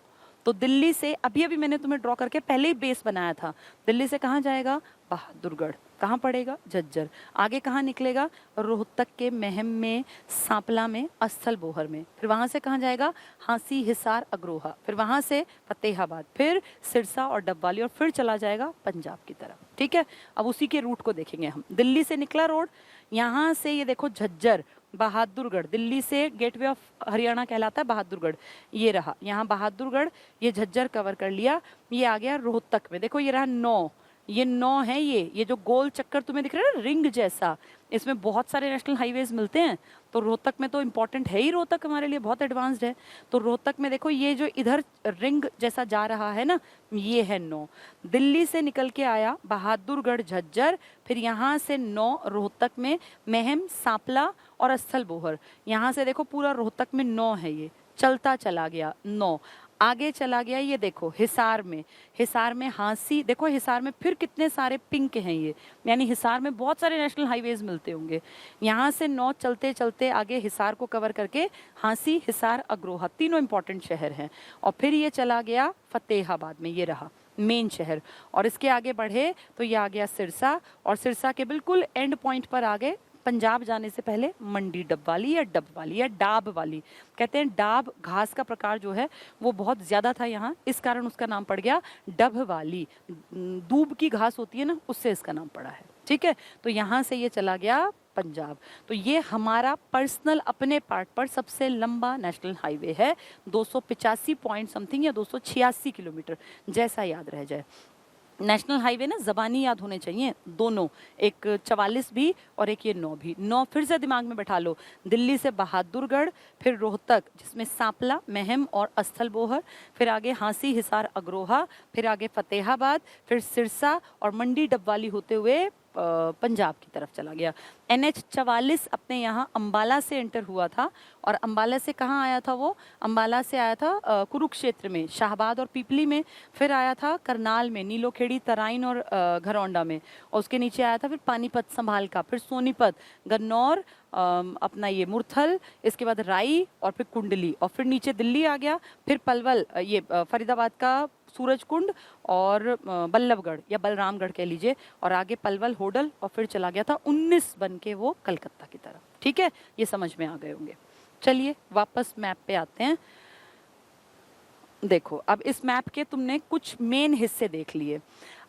तो दिल्ली से अभी अभी मैंने तुम्हें ड्रॉ करके पहले ही बेस बनाया था। दिल्ली से कहाँ जाएगा? बहादुरगढ़। कहाँ पड़ेगा? झज्जर। आगे कहाँ निकलेगा? रोहतक के महम में, सांपला में, अस्थल बोहर में। फिर वहाँ से कहाँ जाएगा? हांसी, हिसार, अग्रोहा। फिर वहाँ से फतेहाबाद, फिर सिरसा और डबवाली, और फिर चला जाएगा पंजाब की तरफ। ठीक है, अब उसी के रूट को देखेंगे हम। दिल्ली से निकला रोड, यहाँ से ये देखो झज्जर, बहादुरगढ़, दिल्ली से गेटवे ऑफ हरियाणा कहलाता है बहादुरगढ़, ये रहा यहाँ बहादुरगढ़, ये झज्जर कवर कर लिया, ये आ गया रोहतक में। देखो ये रहा 9, ये 9 है, ये जो गोल चक्कर तुम्हें दिख रहा है ना रिंग जैसा, इसमें बहुत सारे नेशनल हाईवेज मिलते हैं। तो रोहतक में तो इम्पॉर्टेंट है ही, रोहतक हमारे लिए बहुत एडवांस्ड है। तो रोहतक में देखो ये जो इधर रिंग जैसा जा रहा है ना, ये है 9। दिल्ली से निकल के आया बहादुरगढ़, झज्जर, फिर यहाँ से 9 रोहतक में महम, सांपला और अस्थल बोहर। यहाँ से देखो पूरा रोहतक में 9 है, ये चलता चला गया 9। आगे चला गया, ये देखो हिसार में, हिसार में हांसी, देखो हिसार में फिर कितने सारे पिंक हैं ये, यानी हिसार में बहुत सारे नेशनल हाईवेज मिलते होंगे। यहाँ से 9 चलते चलते आगे हिसार को कवर करके हांसी, हिसार, अग्रोहा, तीनों इंपॉर्टेंट शहर हैं। और फिर ये चला गया फतेहाबाद में, ये रहा मेन शहर। और इसके आगे बढ़े तो ये आ गया सिरसा, और सिरसा के बिल्कुल एंड पॉइंट पर आ गए पंजाब जाने से पहले मंडी डबवाली या डबवाली या डाब वाली। कहते हैं डाब घास का प्रकार जो है वो बहुत ज़्यादा था यहाँ, इस कारण उसका नाम पड़ गया डबवाली। दूब की घास होती है ना, उससे इसका नाम पड़ा है। ठीक है, तो यहाँ से ये चला गया पंजाब। तो ये हमारा पर्सनल अपने पार्ट पर सबसे लंबा नेशनल हाईवे है, 285 पॉइंट समथिंग या 286 किलोमीटर, जैसा याद रह जाए। नेशनल हाईवे ना ज़बानी याद होने चाहिए दोनों, एक 44 भी और एक ये 9 भी। 9 फिर से दिमाग में बैठा लो, दिल्ली से बहादुरगढ़, फिर रोहतक जिसमें सांपला, महम और अस्थल बोहर, फिर आगे हांसी, हिसार, अग्रोहा, फिर आगे फतेहाबाद, फिर सिरसा और मंडी डबवाली होते हुए पंजाब की तरफ चला गया। NH44 अपने यहाँ अंबाला से एंटर हुआ था, और अंबाला से कहाँ आया था वो? अंबाला से आया था कुरुक्षेत्र में, शाहबाद और पीपली में, फिर आया था करनाल में, नीलोखेड़ी, तराइन और घरौंडा में, और उसके नीचे आया था फिर पानीपत, संभाल का, फिर सोनीपत, गन्नौर, अपना ये मुरथल, इसके बाद राई और फिर कुंडली, और फिर नीचे दिल्ली आ गया, फिर पलवल, ये फरीदाबाद का सूरजकुंड और बल्लभगढ़ या बलरामगढ़ कह लीजिए, और आगे पलवल, होडल, और फिर चला गया था 19 बन के वो कलकत्ता की तरफ। ठीक है, ये समझ में आ गए होंगे। चलिए वापस मैप पे आते हैं। देखो अब इस मैप के तुमने कुछ मेन हिस्से देख लिए।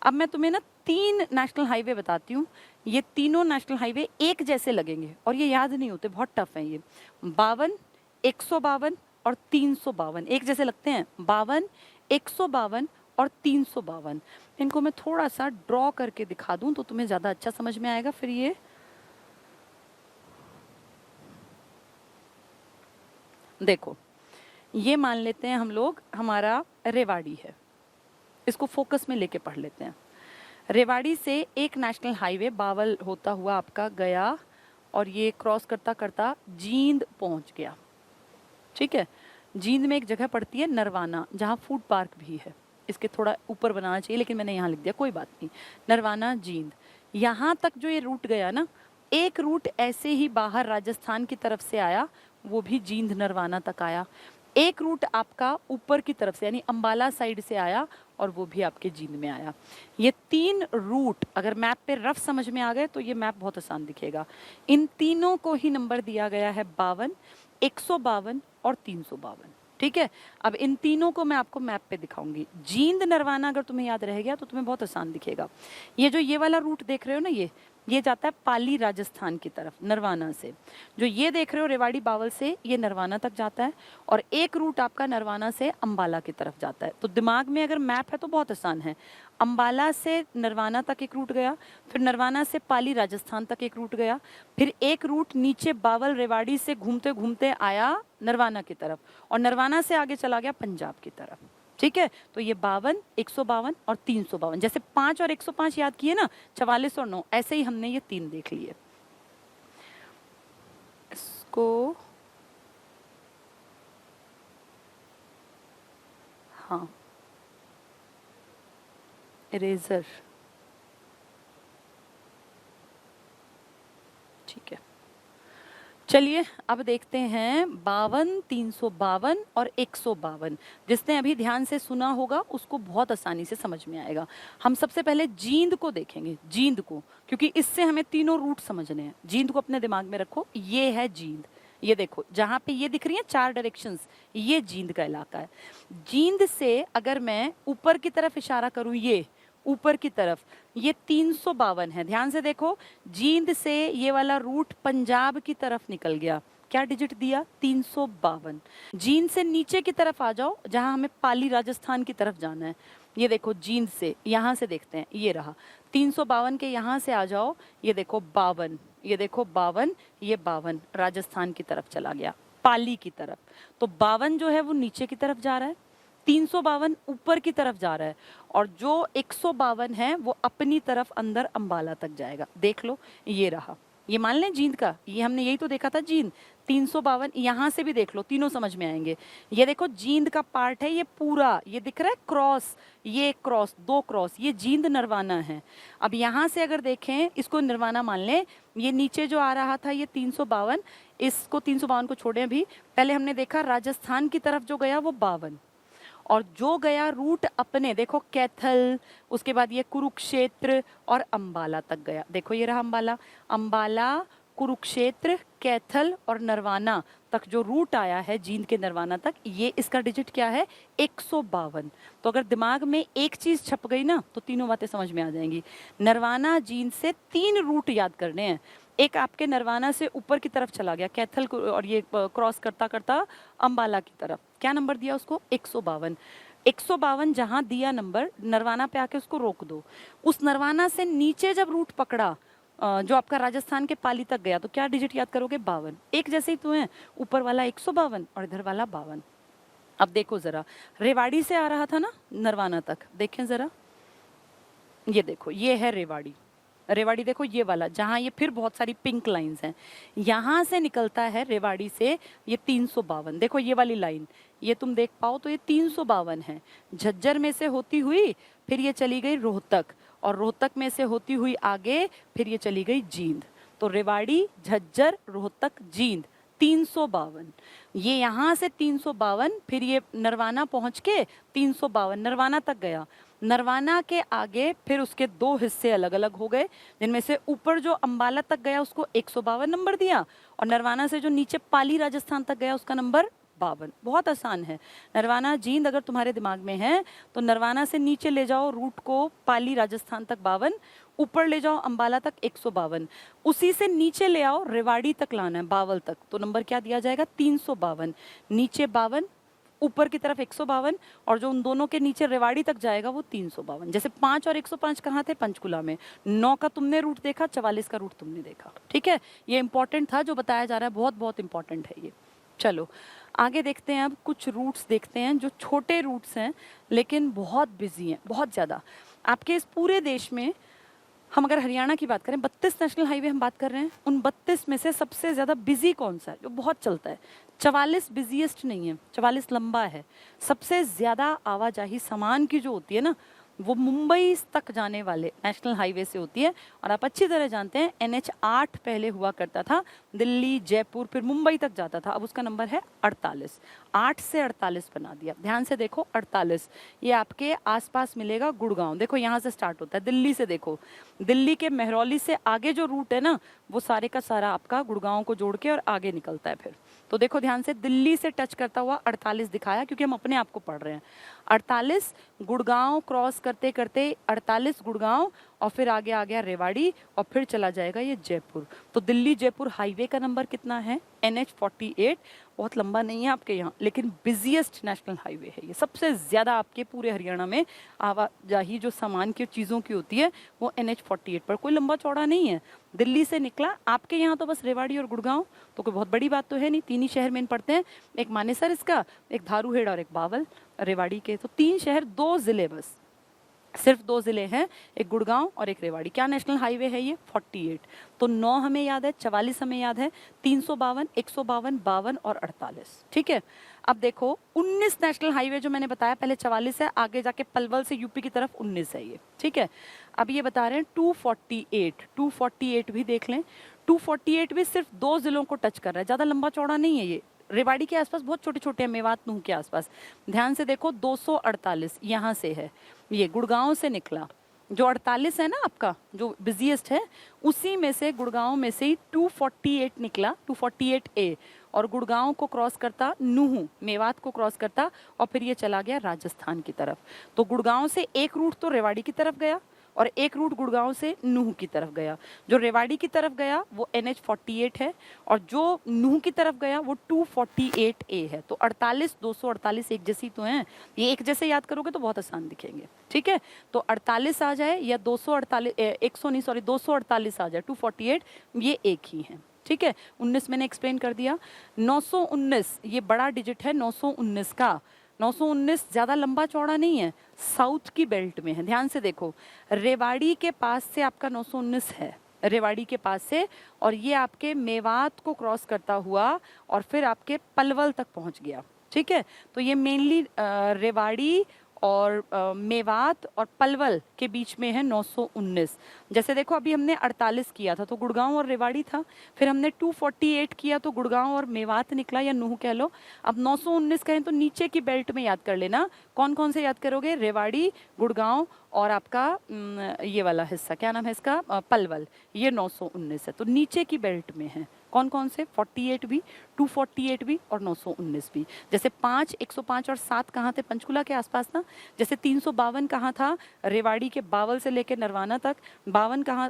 अब मैं तुम्हें ना 3 नेशनल हाईवे बताती हूँ। ये तीनों नेशनल हाईवे एक जैसे लगेंगे और ये याद नहीं होते, बहुत टफ है ये। 52, 152 और 352 एक जैसे लगते हैं। 52, 152 और 352। इनको मैं थोड़ा सा ड्रॉ करके दिखा दूं तो तुम्हें ज़्यादा अच्छा समझ में आएगा। फिर ये देखो, ये मान लेते हैं हम लोग हमारा रेवाड़ी है, इसको फोकस में लेके पढ़ लेते हैं। रेवाड़ी से एक नेशनल हाईवे बावल होता हुआ आपका गया और ये क्रॉस करता करता जींद पहुंच गया। ठीक है, जींद में एक जगह पड़ती है नरवाना, जहाँ फूड पार्क भी है। इसके थोड़ा ऊपर बनाना चाहिए लेकिन मैंने यहाँ लिख दिया, कोई बात नहीं। नरवाना, जींद, यहाँ तक जो ये रूट गया ना, एक रूट ऐसे ही बाहर राजस्थान की तरफ से आया, वो भी जींद नरवाना तक आया। एक रूट आपका ऊपर की तरफ से यानी अंबाला साइड से आया और वो भी आपके जींद में आया। ये 3 रूट अगर मैप पे रफ समझ में आ गए तो ये मैप बहुत आसान दिखेगा। इन तीनों को ही नंबर दिया गया है 52, 152 और 352। ठीक है। अब इन तीनों को मैं आपको मैप पे दिखाऊंगी। जींद नरवाना अगर तुम्हें याद रह गया तो तुम्हें बहुत आसान दिखेगा। ये वाला रूट देख रहे हो ना, ये जाता है पाली राजस्थान की तरफ नरवाना से। जो ये देख रहे हो रेवाड़ी बावल से, ये नरवाना तक जाता है। और एक रूट आपका नरवाना से अंबाला की तरफ जाता है। तो दिमाग में अगर मैप है तो बहुत आसान है। अंबाला से नरवाना तक एक रूट गया, फिर नरवाना से पाली राजस्थान तक एक रूट गया, फिर एक रूट नीचे बावल रेवाड़ी से घूमते घूमते आया नरवाना की तरफ, और नरवाना से आगे चला गया पंजाब की तरफ। ठीक है, तो ये 52, 152 और 352, जैसे 5 और 105 याद किए ना, 44 और 9, ऐसे ही हमने ये 3 देख लिए। इसको हाँ, इरेजर, ठीक है। चलिए अब देखते हैं 52, 352 और 152। जिसने अभी ध्यान से सुना होगा उसको बहुत आसानी से समझ में आएगा। हम सबसे पहले जींद को देखेंगे, जींद को, क्योंकि इससे हमें तीनों रूट समझने हैं। जींद को अपने दिमाग में रखो, ये है जींद। ये देखो जहाँ पे ये दिख रही है 4 डायरेक्शंस, ये जींद का इलाका है। जींद से अगर मैं ऊपर की तरफ इशारा करूँ, ये ऊपर की तरफ, ये 352 है। ध्यान से देखो, जींद से ये वाला रूट पंजाब की तरफ निकल गया। क्या डिजिट दिया? 352। जींद से नीचे की तरफ आ जाओ, जहां हमें पाली राजस्थान की तरफ जाना है। ये देखो जींद से, यहां से देखते हैं, ये रहा 352 के, यहां से आ जाओ, ये देखो 52, ये देखो 52, ये 52 राजस्थान की तरफ चला गया, पाली की तरफ। तो 52 जो है वो नीचे की तरफ जा रहा है, 352 ऊपर की तरफ जा रहा है, और जो 152 है वो अपनी तरफ अंदर अंबाला तक जाएगा। देख लो, ये रहा, ये मान लें जींद का, ये हमने यही तो देखा था जींद। 352 यहाँ से भी देख लो, तीनों समझ में आएंगे। ये देखो जींद का पार्ट है, ये पूरा, ये दिख रहा है क्रॉस, ये क्रॉस, 2 क्रॉस, ये जींद नरवाना है। अब यहाँ से अगर देखें, इसको नरवाना मान लें, ये नीचे जो आ रहा था ये 352, इसको 352 को छोड़ें अभी। पहले हमने देखा राजस्थान की तरफ जो गया वो 52, और जो गया रूट अपने, देखो कैथल, उसके बाद ये कुरुक्षेत्र और अंबाला तक गया। देखो ये रहा अंबाला, अंबाला, कुरुक्षेत्र, कैथल और नरवाना तक जो रूट आया है जींद के नरवाना तक, ये इसका डिजिट क्या है? 152। तो अगर दिमाग में एक चीज छप गई ना तो तीनों बातें समझ में आ जाएंगी। नरवाना जींद से 3 रूट याद करने हैं। एक आपके नरवाना से ऊपर की तरफ चला गया कैथल को, और ये क्रॉस करता करता अंबाला की तरफ। क्या नंबर दिया उसको? 152। 152 जहां दिया नंबर, नरवाना पे आके उसको रोक दो। उस नरवाना से नीचे जब रूट पकड़ा, जो आपका राजस्थान के पाली तक गया, तो क्या डिजिट याद करोगे? 52। एक जैसे ही तो है, ऊपर वाला 152 और इधर वाला 52। अब देखो जरा, रेवाड़ी से आ रहा था ना नरवाना तक, देखें जरा, ये देखो, ये है रेवाड़ी। रेवाड़ी देखो, ये वाला, जहाँ ये फिर बहुत सारी पिंक लाइंस हैं, यहाँ से निकलता है रेवाड़ी से ये 352। देखो ये वाली लाइन, ये तुम देख पाओ तो ये 352 है। झज्जर में से होती हुई फिर ये चली गई रोहतक, और रोहतक में से होती हुई आगे फिर ये चली गई जींद। तो रेवाड़ी, झज्जर, रोहतक, जींद, 352। ये यहाँ से 352, फिर ये नरवाना पहुँच के 352 नरवाना तक गया। नरवाना के आगे फिर उसके 2 हिस्से अलग अलग हो गए, जिनमें से ऊपर जो अंबाला तक गया उसको 152 नंबर दिया, और नरवाना से जो नीचे पाली राजस्थान तक गया उसका नंबर 52। बहुत आसान है। नरवाना जींद अगर तुम्हारे दिमाग में है तो नरवाना से नीचे ले जाओ रूट को पाली राजस्थान तक 52, ऊपर ले जाओ अंबाला तक 152, उसी से नीचे ले आओ रेवाड़ी तक लाना है, बावल तक, तो नंबर क्या दिया जाएगा? 352। नीचे 52, ऊपर की तरफ 152, और जो उन दोनों के नीचे रेवाड़ी तक जाएगा वो 352। जैसे 5 और 105 कहाँ थे? पंचकुला में। 9 का तुमने रूट देखा, 44 का रूट तुमने देखा। ठीक है, ये इंपॉर्टेंट था जो बताया जा रहा है, बहुत बहुत इंपॉर्टेंट है ये। चलो आगे देखते हैं, अब कुछ रूट्स देखते हैं जो छोटे रूट्स हैं लेकिन बहुत बिजी हैं, बहुत ज़्यादा। आपके इस पूरे देश में, हम अगर हरियाणा की बात करें, 32 नेशनल हाईवे हम बात कर रहे हैं, उन 32 में से सबसे ज़्यादा बिजी कौन सा है, जो बहुत चलता है? 44 बिजिएस्ट नहीं है, 44 लंबा है। सबसे ज़्यादा आवाजाही सामान की जो होती है ना, वो मुंबई तक जाने वाले नेशनल हाईवे से होती है। और आप अच्छी तरह जानते हैं NH 8 पहले हुआ करता था, दिल्ली, जयपुर, फिर मुंबई तक जाता था, अब उसका नंबर है 48। 8 से 48 बना दिया। ध्यान से देखो 48, ये आपके आसपास मिलेगा गुड़गांव। देखो यहाँ से स्टार्ट होता है, दिल्ली से देखो, दिल्ली के मेहरौली से आगे जो रूट है ना वो सारे का सारा आपका गुड़गांव को जोड़ के और आगे निकलता है फिर। तो देखो ध्यान से, दिल्ली से टच करता हुआ 48 दिखाया क्योंकि हम अपने आप को पढ़ रहे हैं। 48 गुड़गांव क्रॉस करते करते 48 गुड़गांव और फिर आगे आ गया रेवाड़ी और फिर चला जाएगा ये जयपुर। तो दिल्ली जयपुर हाईवे का नंबर कितना है? NH48। बहुत लंबा नहीं है आपके यहाँ, लेकिन बिजिएस्ट नेशनल हाईवे है ये। सबसे ज़्यादा आपके पूरे हरियाणा में आवाजाही जो सामान की चीज़ों की होती है वो NH48 पर, कोई लंबा चौड़ा नहीं है। दिल्ली से निकला, आपके यहाँ तो बस रेवाड़ी और गुड़गांव, तो कोई बहुत बड़ी बात तो है नहीं, 3 ही शहर मेन पड़ते हैं, एक मानेसर इसका, एक धारूहेड़ और एक बावल रेवाड़ी के। तो 3 शहर, 2 जिले, बस सिर्फ 2 जिले हैं, एक गुड़गांव और एक रेवाड़ी। क्या नेशनल हाईवे है ये? 48। तो 9 हमें याद है, 44 हमें याद है, 352, 152, 52 और 48। ठीक है। अब देखो 19 नेशनल हाईवे जो मैंने बताया, पहले 44 है, आगे जाके पलवल से यूपी की तरफ 19 है ये। ठीक है। अब ये बता रहे हैं 248 भी देख लें। 248 भी सिर्फ 2 जिलों को टच कर रहा है, ज़्यादा लंबा चौड़ा नहीं है ये। रेवाड़ी के आसपास बहुत छोटे छोटे हैं, मेवात नूह के आसपास। ध्यान से देखो 248 यहाँ से है, ये गुड़गांव से निकला। जो 48 है ना आपका, जो बिजिएस्ट है, उसी में से गुड़गांव में से ही 248 निकला, 248A, और गुड़गांव को क्रॉस करता नूह, मेवात को क्रॉस करता और फिर ये चला गया राजस्थान की तरफ। तो गुड़गांव से एक रूट तो रेवाड़ी की तरफ गया और एक रूट गुड़गांव से नूह की तरफ गया। जो रेवाड़ी की तरफ गया वो NH48 है और जो नूह की तरफ गया वो 248A है। तो 48, 248 एक जैसी तो हैं, ये एक जैसे याद करोगे तो बहुत आसान दिखेंगे। ठीक है। तो 48 आ जाए या 248 आ जाए, 248 ये एक ही है। ठीक है। 19 मैंने एक्सप्लेन कर दिया। 919 ये बड़ा डिजिट है 919 का। 919 ज़्यादा लंबा चौड़ा नहीं है, साउथ की बेल्ट में है। ध्यान से देखो, रेवाड़ी के पास से आपका 919 है, रेवाड़ी के पास से, और ये आपके मेवात को क्रॉस करता हुआ और फिर आपके पलवल तक पहुंच गया। ठीक है। तो ये मेनली रेवाड़ी और मेवात और पलवल के बीच में है 919। जैसे देखो अभी हमने 48 किया था तो गुड़गांव और रेवाड़ी था, फिर हमने 248 किया तो गुड़गांव और मेवात निकला या नूह कह लो। अब 919 कहें तो नीचे की बेल्ट में याद कर लेना। कौन कौन से याद करोगे? रेवाड़ी, गुड़गांव और आपका ये वाला हिस्सा, क्या नाम है इसका? पलवल। ये 919 है, तो नीचे की बेल्ट में है। कौन कौन से? 48 भी, 248 भी और 919 भी। जैसे 5, 105 और 7 कहाँ थे? पंचकुला के आसपास ना। जैसे 352 कहाँ था? रेवाड़ी के बावल से लेकर नरवाना तक। 52 कहाँ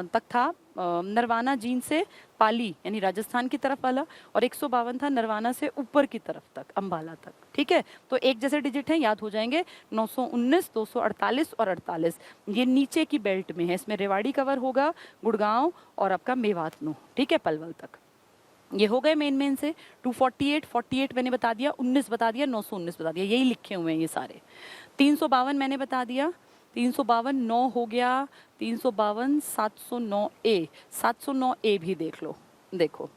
तक था? नरवाना जींद से पाली यानी राजस्थान की तरफ वाला। और 152 था नरवाना से ऊपर की तरफ तक, अंबाला तक। ठीक है। तो एक जैसे डिजिट हैं, याद हो जाएंगे। 919, 248 और 48 ये नीचे की बेल्ट में है। इसमें रेवाड़ी कवर होगा, गुड़गांव और आपका मेवात नूह। ठीक है, पलवल तक। ये हो गए मेन से। 248, 48 मैंने बता दिया, 19 बता दिया, 919 बता दिया, यही लिखे हुए हैं ये सारे। 352 मैंने बता दिया, 352 9 हो गया। 352 709A, 709A भी देख लो। देखो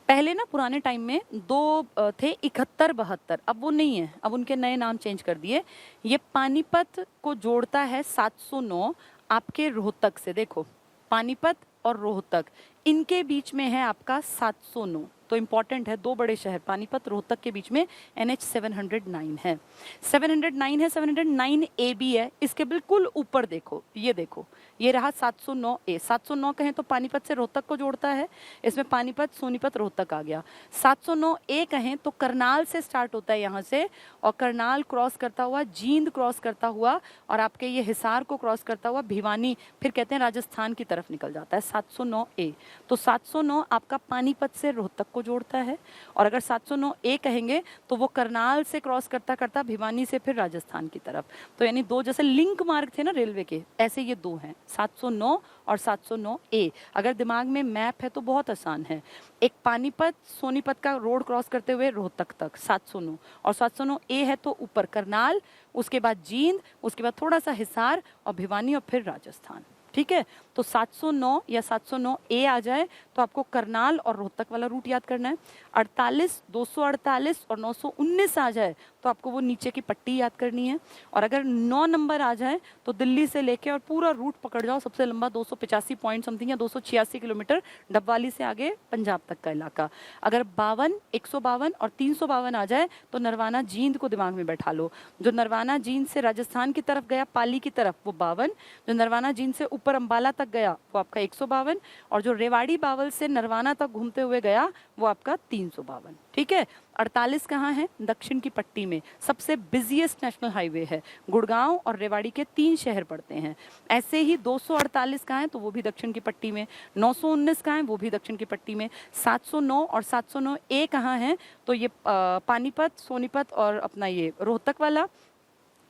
पहले ना पुराने टाइम में 2 थे, 71, 72, अब वो नहीं है, अब उनके नए नाम चेंज कर दिए। ये पानीपत को जोड़ता है 709 आपके रोहतक से। देखो पानीपत और रोहतक इनके बीच में है आपका 709। तो इंपॉर्टेंट है, 2 बड़े शहर पानीपत रोहतक के बीच में NH 709 है। 709 है, 709A भी है। इसके बिल्कुल ऊपर देखो, ये देखो, ये रहा 709A। 709 कहें तो पानीपत से रोहतक को जोड़ता है, इसमें पानीपत, सोनीपत, रोहतक आ गया। 709A कहें तो करनाल से स्टार्ट होता है यहाँ से, और करनाल क्रॉस करता हुआ, जींद क्रॉस करता हुआ और आपके ये हिसार को क्रॉस करता हुआ भिवानी, फिर कहते हैं राजस्थान की तरफ निकल जाता है 709A। तो 709 आपका पानीपत से रोहतक को जोड़ता है, और अगर 709A कहेंगे तो वो करनाल से क्रॉस करता करता भिवानी से फिर राजस्थान की तरफ। तो यानी 2 जैसे लिंक मार्ग थे ना रेलवे के, ऐसे ये 2 हैं, 709 और 709A। अगर दिमाग में मैप है तो बहुत आसान है। एक पानीपत सोनीपत का रोड क्रॉस करते हुए रोहतक तक 709, और 709A है तो ऊपर करनाल, उसके बाद जींद, उसके बाद थोड़ा सा हिसार और भिवानी और फिर राजस्थान। ठीक है। तो 709 या 709 ए आ जाए तो आपको करनाल और रोहतक वाला रूट याद करना है। 48, 248 और 919 आ जाए तो आपको वो नीचे की पट्टी याद करनी है। और अगर 9 नंबर आ जाए तो दिल्ली से लेके और पूरा रूट पकड़ जाओ, सबसे लंबा 285 पॉइंट समथिंग या 286 किलोमीटर डबवाली से आगे पंजाब तक का इलाका। अगर 52, 152 और 352 आ जाए तो नरवाना जींद को दिमाग में बैठा लो। जो नरवाना जींद से राजस्थान की तरफ गया पाली की तरफ वो 52, जो नरवाना जींद से ऊपर अंबाला तक गया वो आपका 152, और जो रेवाड़ी बावल से नरवाना तक घूमते हुए गया वो आपका 352। ठीक है। 48 कहाँ है? दक्षिण की पट्टी में, सबसे बिजिएस्ट नेशनल हाईवे है। गुड़गांव और रेवाड़ी के 3 शहर पड़ते हैं। ऐसे ही 248 कहाँ है? तो वो भी दक्षिण की पट्टी में। 919 कहाँ है? वो भी दक्षिण की पट्टी में। 709 और 709 ए कहाँ है? तो ये पानीपत, सोनीपत और अपना ये रोहतक वाला,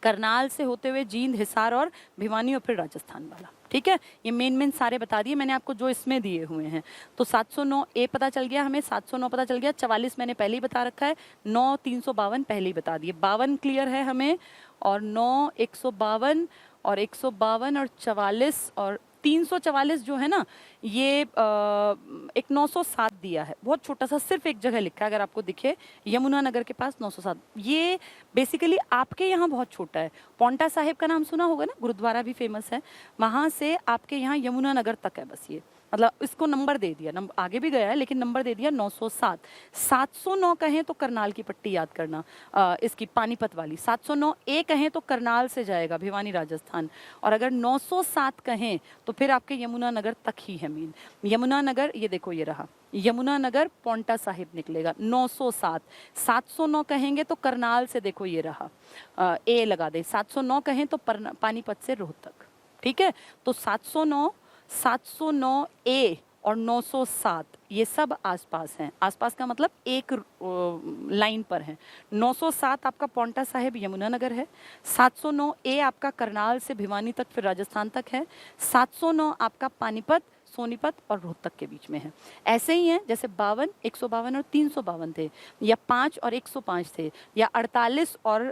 करनाल से होते हुए जींद, हिसार और भिवानी और फिर राजस्थान वाला। ठीक है। ये मेन सारे बता दिए मैंने आपको जो इसमें दिए हुए हैं। तो 709 ए पता चल गया हमें, 709 पता चल गया, 44 मैंने पहले ही बता रखा है, 9 352 पहले ही बता दिए, 52 क्लियर है हमें, और 9 152 और 152 और 44 और 344 जो है ना ये एक 907 दिया है, बहुत छोटा सा, सिर्फ एक जगह लिखा है अगर आपको दिखे, यमुनानगर के पास 907। ये बेसिकली आपके यहाँ बहुत छोटा है। पौंटा साहिब का नाम सुना होगा ना, गुरुद्वारा भी फेमस है, वहाँ से आपके यहाँ यमुनानगर तक है बस ये, मतलब इसको नंबर दे दिया, नंबर आगे भी गया है लेकिन नंबर दे दिया 907। 709 कहें तो करनाल की पट्टी याद करना, इसकी पानीपत वाली। 709 ए कहें तो करनाल से जाएगा भिवानी राजस्थान, और अगर 907 कहें तो फिर आपके यमुनानगर तक ही है मेन। यमुनानगर ये देखो ये रहा, यमुनानगर पौंटा साहिब निकलेगा 907। 709 कहेंगे तो करनाल से देखो ये रहा, ए लगा दे। 709 कहें तो पानीपत से रोहतक। ठीक है। तो 709, 709 ए और 907 ये सब आसपास हैं। आसपास का मतलब एक लाइन पर है। 907 आपका पौंटा साहिब यमुनानगर है, 709 ए आपका करनाल से भिवानी तक फिर राजस्थान तक है, 709 आपका पानीपत, सोनीपत और रोहतक के बीच में है। ऐसे ही है जैसे 52, 152 और 352 थे, या 5 और 105 थे, या 48 और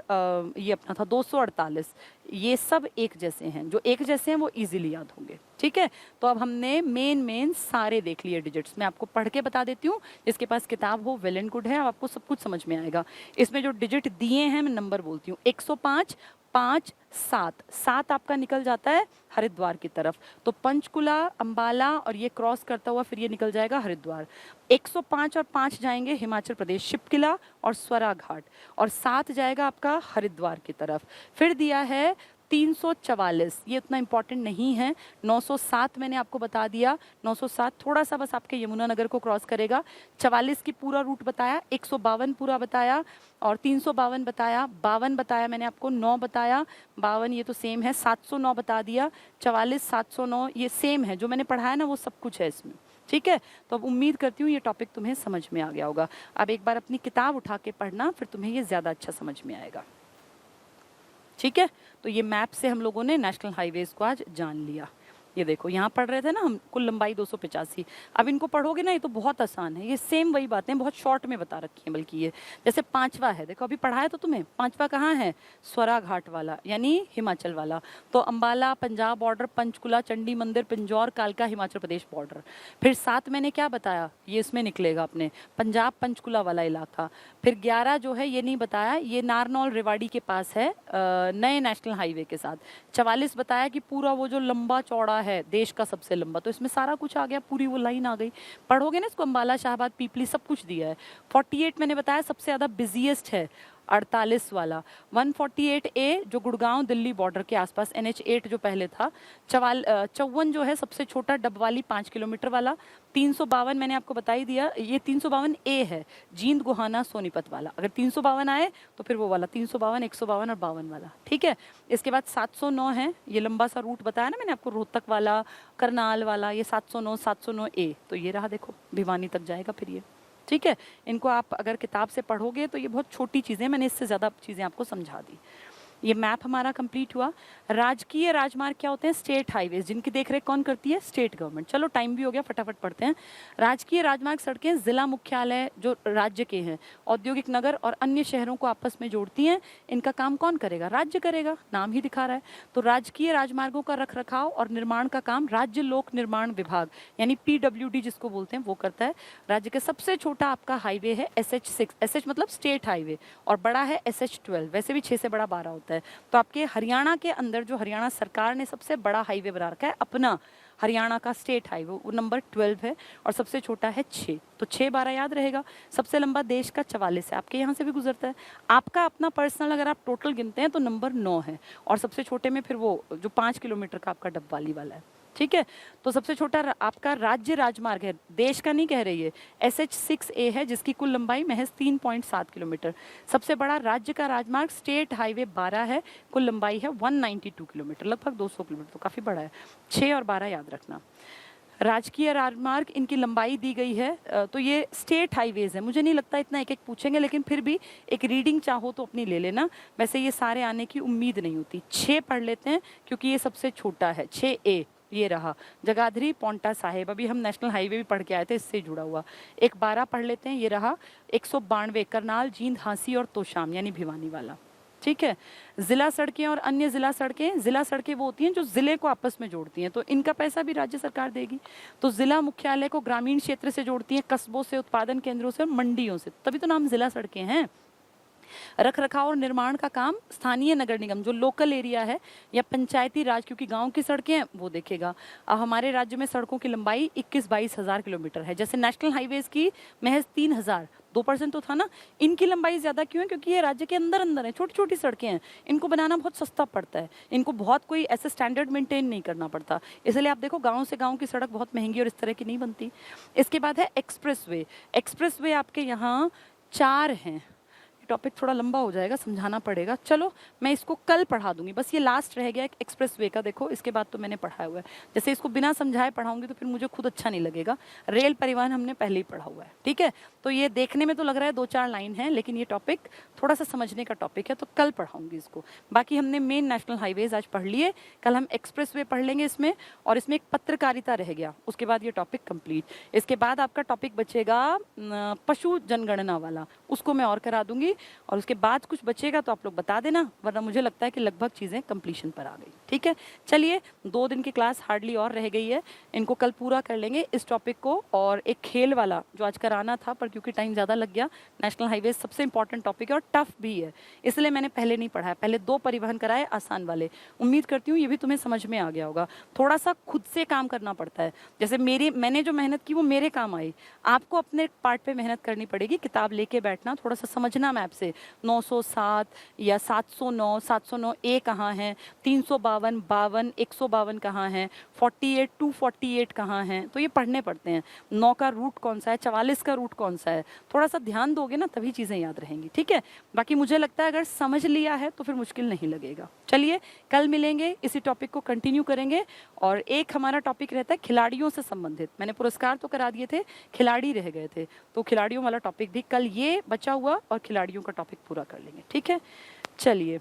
ये अपना था 248, ये सब एक जैसे हैं। जो एक जैसे हैं वो इजीली याद होंगे। ठीक है। तो अब हमने मेन सारे देख लिए डिजिट्स। मैं आपको पढ़ के बता देती हूँ, जिसके पास किताब हो वेल एंड गुड है, अब आपको सब कुछ समझ में आएगा। इसमें जो डिजिट दिए हैं मैं नंबर बोलती हूँ, 105, 5, 7, 7 आपका निकल जाता है हरिद्वार की तरफ, तो पंचकुला, अंबाला और ये क्रॉस करता हुआ फिर ये निकल जाएगा हरिद्वार। 105 और 5 जाएंगे हिमाचल प्रदेश, शिपकिला और स्वरा घाट, और 7 जाएगा आपका हरिद्वार की तरफ। फिर दिया है 344, ये उतना इंपॉर्टेंट नहीं है। 907 मैंने आपको बता दिया, 907 थोड़ा सा बस आपके यमुनानगर को क्रॉस करेगा। 44 की पूरा रूट बताया, 152 पूरा बताया और 352 बताया, 52 बताया मैंने आपको, 9 बताया, 52 ये तो सेम है, 709 बता दिया, 44, 709 ये सेम है, जो मैंने पढ़ाया ना वो सब कुछ है इसमें। ठीक है। तो अब उम्मीद करती हूँ ये टॉपिक तुम्हें समझ में आ गया होगा। अब एक बार अपनी किताब उठा के पढ़ना, फिर तुम्हें ये ज़्यादा अच्छा समझ में आएगा। ठीक है। तो ये मैप से हम लोगों ने नेशनल हाईवेज को आज जान लिया। ये देखो यहाँ पढ़ रहे थे ना हम, कुल लंबाई 285। अब इनको पढ़ोगे ना ये तो बहुत आसान है, ये सेम वही बातें बहुत शॉर्ट में बता रखी हैं। बल्कि ये जैसे 5वां है, देखो अभी पढ़ाया तो तुम्हें, 5वां कहाँ है? स्वरा घाट वाला यानी हिमाचल वाला। तो अंबाला पंजाब बॉर्डर, पंचकुला चंडी मंदिर, पिंजौर कालका हिमाचल प्रदेश बॉर्डर। फिर 7 मैंने क्या बताया, ये इसमें निकलेगा अपने पंजाब पंचकुला वाला इलाका। फिर 11 जो है ये नहीं बताया, ये नारनौल रेवाड़ी के पास है नए नेशनल हाईवे के साथ। 44 बताया कि पूरा वो जो लंबा चौड़ा है देश का सबसे लंबा, तो इसमें सारा कुछ आ गया, पूरी वो लाइन आ गई। पढ़ोगे ना इसको, अंबाला शाहबाद पीपली सब कुछ दिया है। 48 मैंने बताया सबसे ज़्यादा बिजिएस्ट है, 48 वाला। 148 ए जो गुड़गांव दिल्ली बॉर्डर के आसपास, NH8 जो पहले था। 54 जो है सबसे छोटा डबवाली 5 किलोमीटर वाला। 352 मैंने आपको बता ही दिया, ये 352 ए है, जींद गोहाना सोनीपत वाला। अगर 352 आए तो फिर वो वाला 352, 152 और 52 वाला। ठीक है। इसके बाद 709 है, ये लंबा सा रूट बताया ना मैंने आपको, रोहतक वाला, करनाल वाला, ये 709, 709 ए, तो ये रहा देखो भिवानी तक जाएगा फिर ये। ठीक है। इनको आप अगर किताब से पढ़ोगे तो ये बहुत छोटी चीज़ें, मैंने इससे ज़्यादा चीज़ें आपको समझा दी। ये मैप हमारा कंप्लीट हुआ। राजकीय राजमार्ग क्या होते हैं? स्टेट हाईवेज, जिनकी देखरेख कौन करती है? State government. चलो टाइम भी हो गया, फटाफट पढ़ते हैं। राजकीय राजमार्ग सड़कें जिला मुख्यालय जो राज्य के हैं, औद्योगिक नगर और अन्य शहरों को आपस में जोड़ती हैं। इनका काम कौन करेगा? राज्य करेगा, नाम ही दिखा रहा है। तो राजकीय राजमार्गों का रखरखाव और निर्माण का काम राज्य लोक निर्माण विभाग यानी PWD जिसको बोलते हैं वो करता है। राज्य का सबसे छोटा आपका हाईवे है SH6, SH मतलब स्टेट हाईवे, और बड़ा है SH12। वैसे भी 6 से बड़ा 12 होता है। तो आपके हरियाणा के अंदर जो हरियाणा सरकार ने सबसे बड़ा हाईवे बना रखा है अपना, हरियाणा का स्टेट हाईवे, वो नंबर 12 है और सबसे छोटा है 6। तो 6 12 याद रहेगा। सबसे लंबा देश का 44 है, आपके यहाँ से भी गुजरता है। आपका अपना पर्सनल अगर आप टोटल गिनते हैं तो नंबर 9 है, और सबसे छोटे में फिर वो जो 5 किलोमीटर का आपका डब्बाली वाला है। ठीक है, तो सबसे छोटा आपका राज्य राजमार्ग है, देश का नहीं कह रही है, SH6A है, जिसकी कुल लंबाई महज 3.7 किलोमीटर। सबसे बड़ा राज्य का राजमार्ग स्टेट हाईवे 12 है, कुल लंबाई है 192 किलोमीटर, लगभग 200 किलोमीटर, तो काफ़ी बड़ा है। 6 और 12 याद रखना। राजकीय राजमार्ग, इनकी लंबाई दी गई है, तो ये स्टेट हाईवेज है। मुझे नहीं लगता इतना एक एक पूछेंगे, लेकिन फिर भी एक रीडिंग चाहो तो अपनी ले लेना। वैसे ये सारे आने की उम्मीद नहीं होती। 6 पढ़ लेते हैं क्योंकि ये सबसे छोटा है। 6A ये रहा, जगाधरी पौंटा साहिब, अभी हम नेशनल हाईवे भी पढ़ के आए थे, इससे जुड़ा हुआ। एक 12 पढ़ लेते हैं, ये रहा 192 करनाल जींद हांसी और तोशाम यानी भिवानी वाला। ठीक है, जिला सड़कें और अन्य जिला सड़कें, जिला सड़कें वो होती हैं जो जिले को आपस में जोड़ती हैं, तो इनका पैसा भी राज्य सरकार देगी। तो जिला मुख्यालय को ग्रामीण क्षेत्र से जोड़ती हैं, कस्बों से, उत्पादन केंद्रों से और मंडियों से, तभी तो नाम जिला सड़कें हैं। रख रखाव और निर्माण का काम स्थानीय नगर निगम जो लोकल एरिया है या पंचायती राज, क्योंकि गांव की सड़कें हैं वो देखेगा। अब हमारे राज्य में सड़कों की लंबाई 21-22 हज़ार किलोमीटर है, जैसे नेशनल हाईवेज की महज 3,000, 2% तो था ना। इनकी लंबाई ज़्यादा क्यों है? क्योंकि ये राज्य के अंदर अंदर है, छोटी छोटी सड़कें हैं, इनको बनाना बहुत सस्ता पड़ता है, इनको बहुत कोई ऐसे स्टैंडर्ड मेंटेन नहीं करना पड़ता। इसलिए आप देखो गाँव से गाँव की सड़क बहुत महंगी और इस तरह की नहीं बनती। इसके बाद है एक्सप्रेस वे। एक्सप्रेस वे आपके यहाँ 4 हैं। टॉपिक थोड़ा लंबा हो जाएगा, समझाना पड़ेगा। चलो मैं इसको कल पढ़ा दूंगी, बस ये लास्ट रह गया एक्सप्रेस वे का। देखो इसके बाद तो मैंने पढ़ाया हुआ है, जैसे इसको बिना समझाए पढ़ाऊंगी तो फिर मुझे खुद अच्छा नहीं लगेगा। रेल परिवहन हमने पहले ही पढ़ा हुआ है, ठीक है। तो ये देखने में तो लग रहा है 2-4 लाइन है, लेकिन ये टॉपिक थोड़ा सा समझने का टॉपिक है, तो कल पढ़ाऊंगी इसको। बाकी हमने मेन नेशनल हाईवेज आज पढ़ लिए, कल हम एक्सप्रेस वे पढ़ लेंगे इसमें, और इसमें एक पत्रकारिता रह गया, उसके बाद ये टॉपिक कंप्लीट। इसके बाद आपका टॉपिक बचेगा पशु जनगणना वाला, उसको मैं और करा दूंगी, और उसके बाद कुछ बचेगा तो आप लोग बता देना, वरना मुझे लगता है कि लगभग चीज़ें कंप्लीशन पर आ गई। ठीक है, चलिए 2 दिन की क्लास हार्डली और रह गई है, इनको कल पूरा कर लेंगे इस टॉपिक को। और एक खेल वाला जो आज कराना था, पर क्योंकि टाइम ज़्यादा लग गया, नेशनल हाईवे सबसे इंपॉर्टेंट टॉपिक है और टफ भी है, इसलिए मैंने पहले नहीं पढ़ाया। पहले 2 परिवहन कराए आसान वाले। उम्मीद करती हूँ ये भी तुम्हें समझ में आ गया होगा। थोड़ा सा खुद से काम करना पड़ता है, जैसे मैंने जो मेहनत की वो मेरे काम आई, आपको अपने पार्ट पे मेहनत करनी पड़ेगी। किताब लेके बैठना, थोड़ा सा समझना मैप से, 907 या 709, 709 ए कहाँ है, 352, 52, 152 कहाँ है, 48, 248 कहाँ है, तो ये पढ़ने पड़ते हैं। 9 का रूट कौन सा है, 44 का रूट कौन सा है, थोड़ा सा ध्यान दोगे ना तभी चीज़ें याद रहेंगी। ठीक है, बाकी मुझे लगता है अगर समझ लिया है तो फिर मुश्किल नहीं लगेगा। चलिए कल मिलेंगे, इसी टॉपिक को कंटिन्यू करेंगे। और एक हमारा टॉपिक रहता है खिलाड़ियों से संबंधित, मैंने पुरस्कार तो करा दिए थे, खिलाड़ी रह गए थे, तो खिलाड़ियों वाला टॉपिक भी कल ये बचा हुआ और खिलाड़ियों का टॉपिक पूरा कर लेंगे। ठीक है, चलिए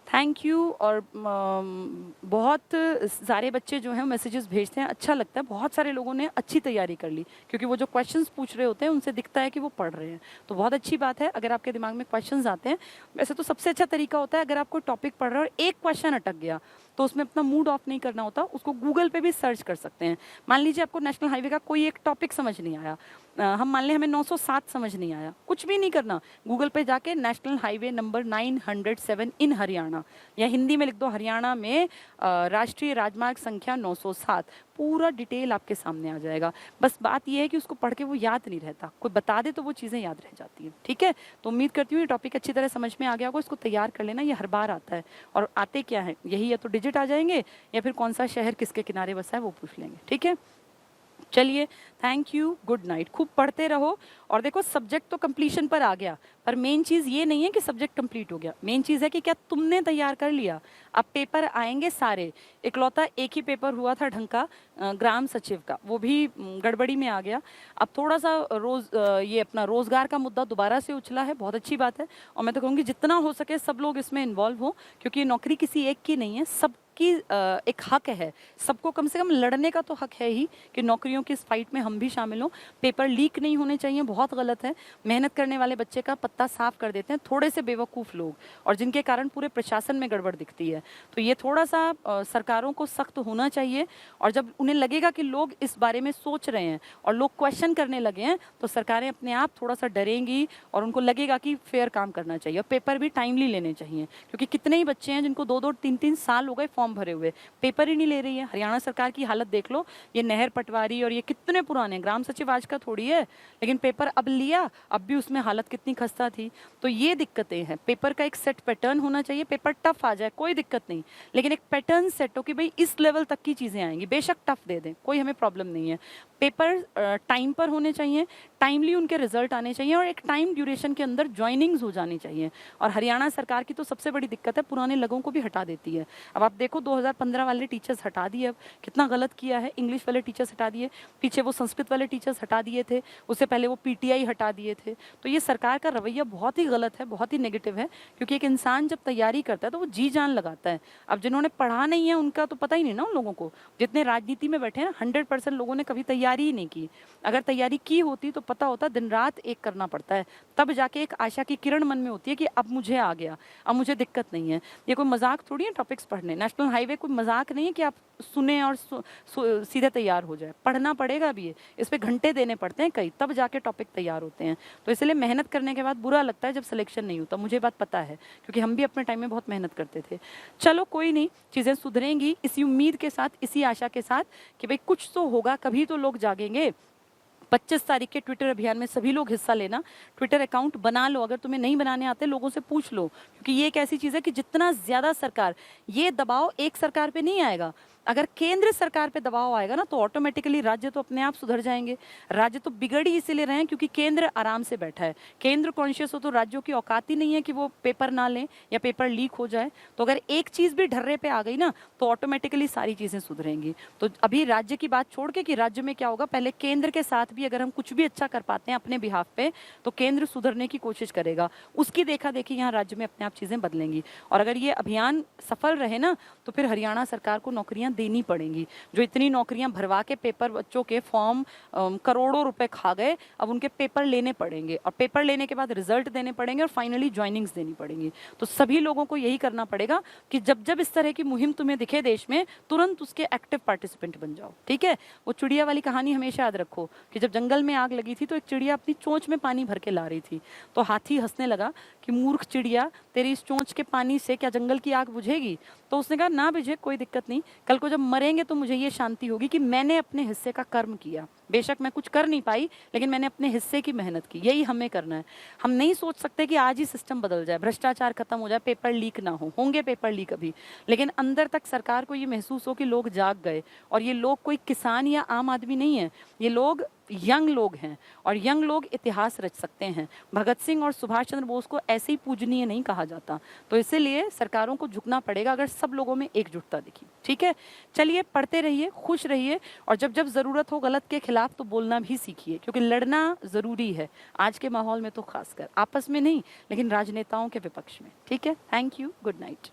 थैंक यू। और बहुत सारे बच्चे जो हैं मैसेजेस भेजते हैं, अच्छा लगता है, बहुत सारे लोगों ने अच्छी तैयारी कर ली, क्योंकि वो जो क्वेश्चंस पूछ रहे होते हैं उनसे दिखता है कि वो पढ़ रहे हैं, तो बहुत अच्छी बात है अगर आपके दिमाग में क्वेश्चंस आते हैं। वैसे तो सबसे अच्छा तरीका होता है, अगर आप कोई टॉपिक पढ़ रहे हो और एक क्वेश्चन अटक गया तो उसमें अपना मूड ऑफ नहीं करना होता, उसको गूगल पे भी सर्च कर सकते हैं। मान लीजिए आपको नेशनल हाईवे का कोई एक टॉपिक समझ नहीं आया, हम मान लें हमें 907 समझ नहीं आया, कुछ भी नहीं करना, गूगल पे जाके नेशनल हाईवे नंबर 907 इन हरियाणा, या हिंदी में लिख दो हरियाणा में राष्ट्रीय राजमार्ग संख्या 907, पूरा डिटेल आपके सामने आ जाएगा। बस बात यह है कि उसको पढ़ के वो याद नहीं रहता, कोई बता दे तो वो चीज़ें याद रह जाती हैं। ठीक है, तो उम्मीद करती हूँ ये टॉपिक अच्छी तरह समझ में आ गया होगा, इसको तैयार कर लेना, ये हर बार आता है। और आते क्या है, यही या तो डिजिट आ जाएंगे या फिर कौन सा शहर किसके किनारे बसा है वो पूछ लेंगे। ठीक है, चलिए, थैंक यू, गुड नाइट। खूब पढ़ते रहो। और देखो, सब्जेक्ट तो कंप्लीशन पर आ गया, पर मेन चीज़ ये नहीं है कि सब्जेक्ट कंप्लीट हो गया। मेन चीज़ है कि क्या तुमने तैयार कर लिया। अब पेपर आएंगे सारे। इकलौता एक ही पेपर हुआ था ढंग का, ग्राम सचिव का, वो भी गड़बड़ी में आ गया। अब थोड़ा सा ये अपना रोजगार का मुद्दा दोबारा से उछला है, बहुत अच्छी बात है। और मैं तो कहूँगी जितना हो सके सब लोग इसमें इन्वॉल्व हो, क्योंकि ये नौकरी किसी एक की नहीं है, सब की एक हक है। सबको कम से कम लड़ने का तो हक है ही कि नौकरियों की इस फाइट में हम भी शामिल हों। पेपर लीक नहीं होने चाहिए, बहुत गलत है। मेहनत करने वाले बच्चे का पत्ता साफ कर देते हैं थोड़े से बेवकूफ़ लोग, और जिनके कारण पूरे प्रशासन में गड़बड़ दिखती है। तो ये थोड़ा सा सरकारों को सख्त होना चाहिए। और जब उन्हें लगेगा कि लोग इस बारे में सोच रहे हैं और लोग क्वेश्चन करने लगे हैं, तो सरकारें अपने आप थोड़ा सा डरेंगी और उनको लगेगा कि फेयर काम करना चाहिए। और पेपर भी टाइमली लेने चाहिए, क्योंकि कितने ही बच्चे हैं जिनको 2-2 3-3 साल हो गए फॉर्म भरे हुए, पेपर ही नहीं ले रही है। हरियाणा सरकार की हालत देख लो, ये नहर पटवारी और ये कितने पुराने, ग्राम सचिव आज का थोड़ी है, लेकिन पेपर अब लिया, अब भी उसमें हालत कितनी खस्ता थी। तो ये दिक्कतें हैं। पेपर का एक सेट पैटर्न होना चाहिए। पेपर टफ आ जाए कोई दिक्कत नहीं, लेकिन एक पैटर्न सेट हो कि भाई इस लेवल तक की चीज़ें आएंगी, बेशक टफ दे दें, कोई हमें प्रॉब्लम नहीं है। पेपर टाइम पर होने चाहिए, टाइमली उनके रिजल्ट आने चाहिए, और एक टाइम ड्यूरेशन के अंदर ज्वाइनिंग्स हो जानी चाहिए। और हरियाणा सरकार की तो सबसे बड़ी दिक्कत है, पुराने लोगों को भी हटा देती है। अब आप देखो 2015 वाले टीचर्स हटा दिए, अब कितना गलत किया है। इंग्लिश वाले टीचर्स हटा दिए, पीछे वो संस्कृत वाले टीचर्स हटा दिए थे, उससे पहले वो पीटीआई हटा दिए थे। तो ये सरकार का रवैया बहुत ही गलत है, बहुत ही नेगेटिव है। क्योंकि एक इंसान जब तैयारी करता है तो वो जी जान लगाता है। अब जिन्होंने पढ़ा नहीं है उनका तो पता ही नहीं ना उन लोगों को। जितने राजनीति में बैठे हैं 100% लोगों ने कभी तैयारी ही नहीं की। अगर तैयारी की होती तो पता होता दिन रात एक करना पड़ता है, तब जाके एक आशा की किरण मन में होती है कि अब मुझे आ गया, अब मुझे दिक्कत नहीं है। ये कोई मजाक थोड़ी है टॉपिक्स पढ़ने। नेशनल हाईवे कोई मजाक नहीं है कि आप सुने और सीधे तैयार हो जाए। पढ़ना पड़ेगा भी, इस पे घंटे देने पड़ते हैं कई, तब जाके टॉपिक तैयार होते हैं। तो इसलिए मेहनत करने के बाद बुरा लगता है जब सिलेक्शन नहीं होता। मुझे बात पता है, क्योंकि हम भी अपने टाइम में बहुत मेहनत करते थे। चलो कोई नहीं, चीज़ें सुधरेंगी, इसी उम्मीद के साथ, इसी आशा के साथ कि भाई कुछ तो होगा, कभी तो लोग जागेंगे। 25 तारीख के ट्विटर अभियान में सभी लोग हिस्सा लेना। ट्विटर अकाउंट बना लो, अगर तुम्हें नहीं बनाने आते लोगों से पूछ लो, क्योंकि ये एक ऐसी चीज़ है कि जितना ज़्यादा सरकार, ये दबाव एक सरकार पे नहीं आएगा। अगर केंद्र सरकार पे दबाव आएगा ना, तो ऑटोमेटिकली राज्य तो अपने आप सुधर जाएंगे। राज्य तो बिगड़ ही इसीलिए रहे हैं क्योंकि केंद्र आराम से बैठा है। केंद्र कॉन्शियस हो तो राज्यों की औकात ही नहीं है कि वो पेपर ना लें या पेपर लीक हो जाए। तो अगर एक चीज़ भी ढर्रे पे आ गई ना, तो ऑटोमेटिकली सारी चीज़ें सुधरेंगी। तो अभी राज्य की बात छोड़ के कि राज्य में क्या होगा, पहले केंद्र के साथ भी अगर हम कुछ भी अच्छा कर पाते हैं अपने बिहाफ पे, तो केंद्र सुधरने की कोशिश करेगा। उसकी देखा देखी यहाँ राज्य में अपने आप चीज़ें बदलेंगी। और अगर ये अभियान सफल रहे ना, तो फिर हरियाणा सरकार को नौकरियां देनी पड़ेंगी। जो इतनी नौकरियां भरवा के पेपर बच्चों के फॉर्म करोड़ों रुपए खा गए, अब उनके पेपर लेने पड़ेंगे, और पेपर लेने के बाद रिजल्ट देने पड़ेंगे, और फाइनली ज्वाइनिंग्स देनी पड़ेंगी। तो सभी लोगों को यही करना पड़ेगा कि जब जब इस तरह की मुहिम तुम्हें दिखे देश में, तुरंत उसके एक्टिव पार्टिसिपेंट बन जाओ। ठीक है? वो चिड़िया वाली कहानी हमेशा याद रखो कि जब जंगल में आग लगी थी तो एक चिड़िया अपनी चोंच में पानी भर के ला रही थी। तो हाथी हंसने लगा कि मूर्ख चिड़िया, तेरी इस चोंच के पानी से क्या जंगल की आग बुझेगी? तो उसने कहा ना बुझे, कोई दिक्कत नहीं, कल को जब मरेंगे तो मुझे ये शांति होगी कि मैंने अपने हिस्से का कर्म किया। बेशक मैं कुछ कर नहीं पाई, लेकिन मैंने अपने हिस्से की मेहनत की। यही हमें करना है। हम नहीं सोच सकते कि आज ही सिस्टम बदल जाए, भ्रष्टाचार खत्म हो जाए, पेपर लीक ना हो। होंगे पेपर लीक अभी, लेकिन अंदर तक सरकार को ये महसूस हो कि लोग जाग गए। और ये लोग कोई किसान या आम आदमी नहीं है, ये लोग यंग लोग हैं, और यंग लोग इतिहास रच सकते हैं। भगत सिंह और सुभाष चंद्र बोस को ऐसे ही पूजनीय नहीं कहा जाता। तो इसीलिए सरकारों को झुकना पड़ेगा अगर सब लोगों में एकजुटता दिखी। ठीक है? चलिए, पढ़ते रहिए, खुश रहिए, और जब जब ज़रूरत हो गलत के खिलाफ तो बोलना भी सीखिए, क्योंकि लड़ना ज़रूरी है आज के माहौल में, तो खासकर आपस में नहीं, लेकिन राजनेताओं के विपक्ष में। ठीक है? Thank you, good night.